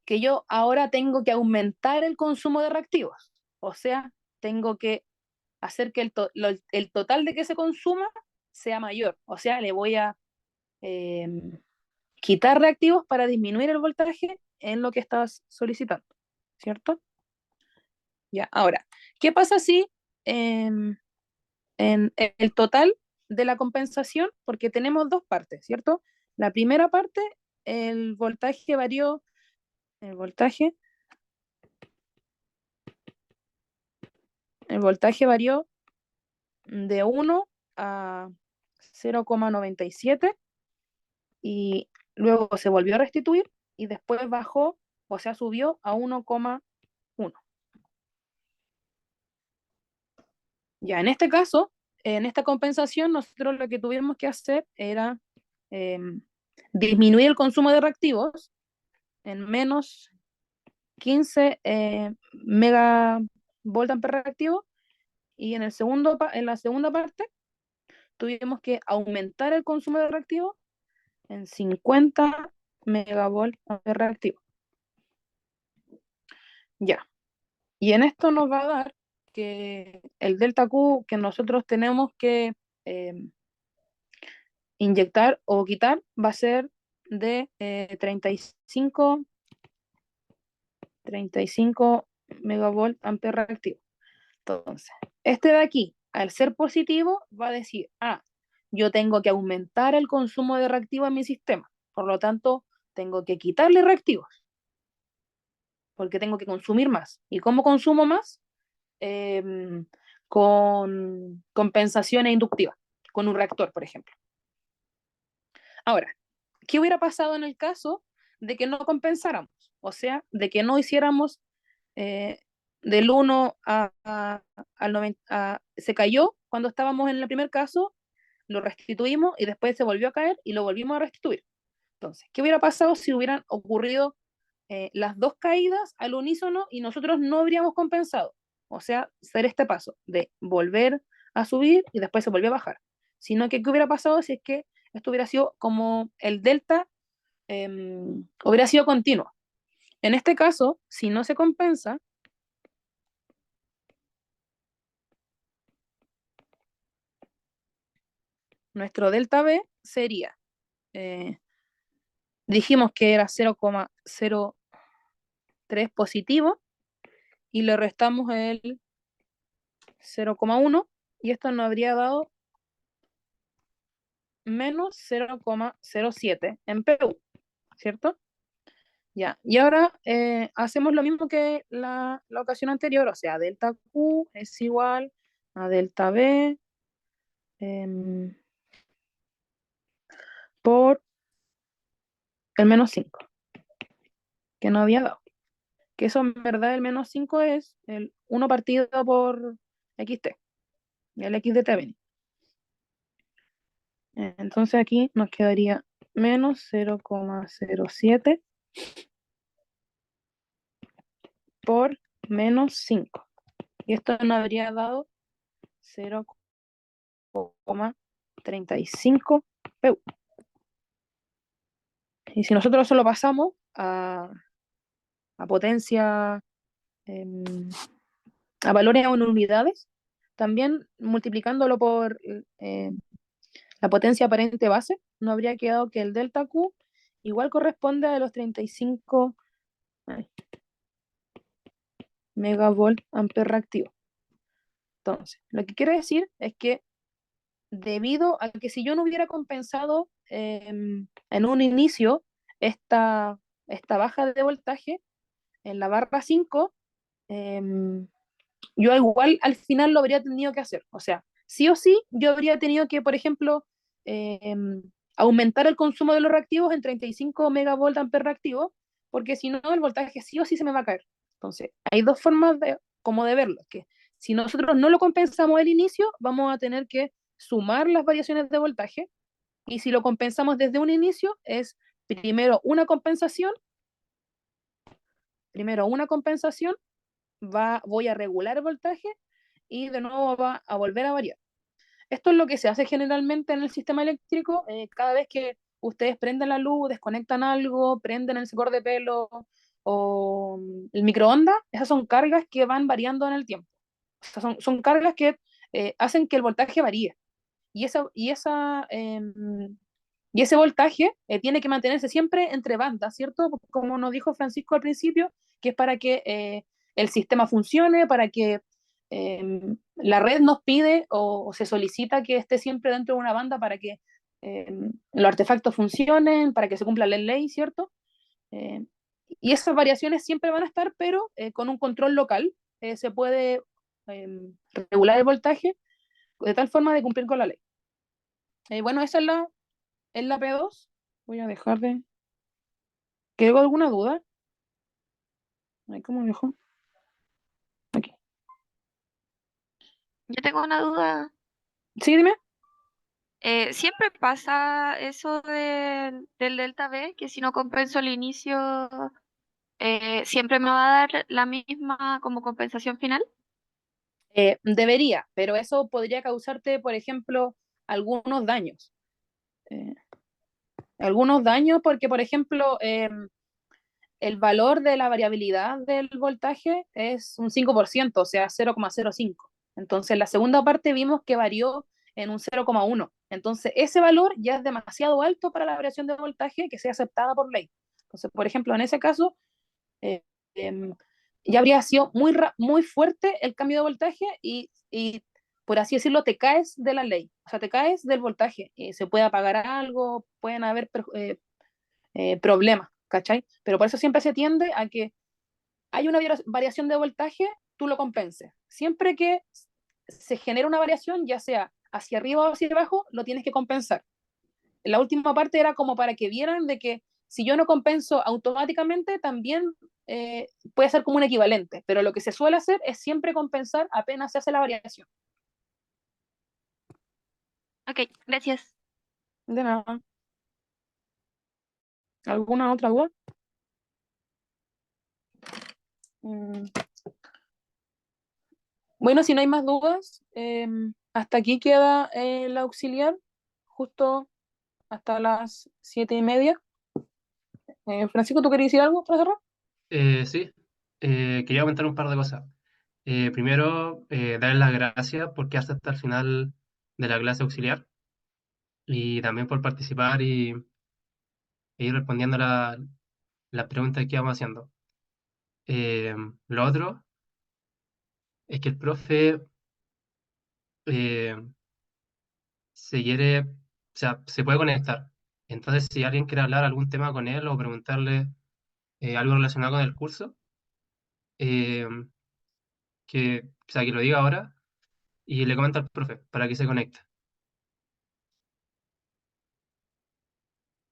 Que yo ahora tengo que aumentar el consumo de reactivos. O sea, tengo que hacer que el total de que se consuma sea mayor. O sea, le voy a quitar reactivos para disminuir el voltaje en lo que estás solicitando, ¿cierto? Ya, ahora, ¿qué pasa si en el total de la compensación, porque tenemos dos partes, ¿cierto? La primera parte, el voltaje varió, el voltaje el voltaje varió de 1 a 0,97 y luego se volvió a restituir y después bajó, o sea, subió a 1,1. Ya, en este caso, en esta compensación, nosotros lo que tuvimos que hacer era disminuir el consumo de reactivos en menos 15 megavolt amper reactivo, y en la segunda parte tuvimos que aumentar el consumo de reactivo en 50 megavolt amper reactivo. Ya. Y en esto nos va a dar que el delta Q que nosotros tenemos que inyectar o quitar va a ser de 35 megavolt amper reactivo. Entonces, este de aquí, al ser positivo, va a decir, yo tengo que aumentar el consumo de reactivo en mi sistema. Por lo tanto, tengo que quitarle reactivos, porque tengo que consumir más. ¿Y cómo consumo más? Con compensaciones inductivas, con un reactor, por ejemplo. Ahora, ¿qué hubiera pasado en el caso de que no compensáramos? O sea, de que no hiciéramos del 1 al 90, se cayó cuando estábamos en el primer caso, lo restituimos y después se volvió a caer y lo volvimos a restituir. Entonces, ¿qué hubiera pasado si hubieran ocurrido las dos caídas al unísono y nosotros no habríamos compensado? O sea, hacer este paso de volver a subir y después se volvió a bajar. Sino que, ¿qué hubiera pasado si es que esto hubiera sido como el delta hubiera sido continuo? En este caso, si no se compensa, nuestro delta B sería, dijimos que era 0,03 positivo y le restamos el 0,1 y esto nos habría dado menos 0,07 en PU, ¿cierto? Ya, y ahora hacemos lo mismo que la ocasión anterior, o sea, delta Q es igual a delta B por el menos 5, que no había dado. Que eso en verdad el menos 5 es el 1 partido por xt, el x de Thevenin. Entonces aquí nos quedaría menos 0,07 por menos 5. Y esto nos habría dado 0,35 PU. Y si nosotros solo pasamos a potencia, a valores en unidades, también multiplicándolo por la potencia aparente base, nos habría quedado que el delta Q igual corresponde a los 35 megavolt amper reactivo. Entonces, lo que quiere decir es que debido a que si yo no hubiera compensado en un inicio esta baja de voltaje en la barra 5, yo igual al final lo habría tenido que hacer. O sea, sí o sí, yo habría tenido que, por ejemplo, aumentar el consumo de los reactivos en 35 megavolt amper reactivo, porque si no, el voltaje sí o sí se me va a caer. Entonces, hay dos formas como de verlo, que si nosotros no lo compensamos al inicio, vamos a tener que sumar las variaciones de voltaje, y si lo compensamos desde un inicio, es primero una compensación, voy a regular el voltaje y de nuevo va a volver a variar. Esto es lo que se hace generalmente en el sistema eléctrico. Cada vez que ustedes prenden la luz, desconectan algo, prenden el secador de pelo o el microondas, esas son cargas que van variando en el tiempo. O sea, son cargas que hacen que el voltaje varíe. Y ese voltaje tiene que mantenerse siempre entre bandas, ¿cierto? Como nos dijo Francisco al principio, que es para que el sistema funcione, para que la red nos pide o se solicita que esté siempre dentro de una banda para que los artefactos funcionen, para que se cumpla la ley, ¿cierto? Y esas variaciones siempre van a estar, pero con un control local se puede regular el voltaje de tal forma de cumplir con la ley. Bueno, esa es la P2. Voy a dejar de... ¿Quedó alguna duda? Ay, ¿cómo dejo? Aquí. Yo tengo una duda. Sí, dime. Siempre pasa eso del delta V, que si no compenso al inicio, siempre me va a dar la misma como compensación final. Debería, pero eso podría causarte, por ejemplo, algunos daños. Eh, algunos daños porque, por ejemplo, el valor de la variabilidad del voltaje es un 5%, o sea, 0,05. Entonces, la segunda parte vimos que varió en un 0,1. Entonces, ese valor ya es demasiado alto para la variación de voltaje que sea aceptada por ley. Entonces, por ejemplo, en ese caso, eh, eh, ya habría sido muy fuerte el cambio de voltaje y, por así decirlo, te caes de la ley. O sea, te caes del voltaje. Se puede apagar algo, pueden haber problemas, ¿cachai? Pero por eso siempre se tiende a que hay una variación de voltaje, tú lo compenses. Siempre que se genera una variación, ya sea hacia arriba o hacia abajo, lo tienes que compensar. La última parte era como para que vieran de que si yo no compenso automáticamente, también puede ser como un equivalente, pero lo que se suele hacer es siempre compensar apenas se hace la variación. Ok, gracias. De nada. ¿Alguna otra duda? Mm. Bueno, si no hay más dudas, hasta aquí queda el auxiliar, justo hasta las 7:30. Francisco, ¿tú querías decir algo para cerrar? Sí, quería comentar un par de cosas. Primero, darles las gracias por quedarse hasta el final de la clase auxiliar y también por participar e ir respondiendo las preguntas que íbamos haciendo. Eh, lo otro es que el profe eh, se quiere, o sea, se puede conectar. Entonces, si alguien quiere hablar algún tema con él o preguntarle algo relacionado con el curso, eh, o sea, que lo diga ahora y le comenta al profe para que se conecte.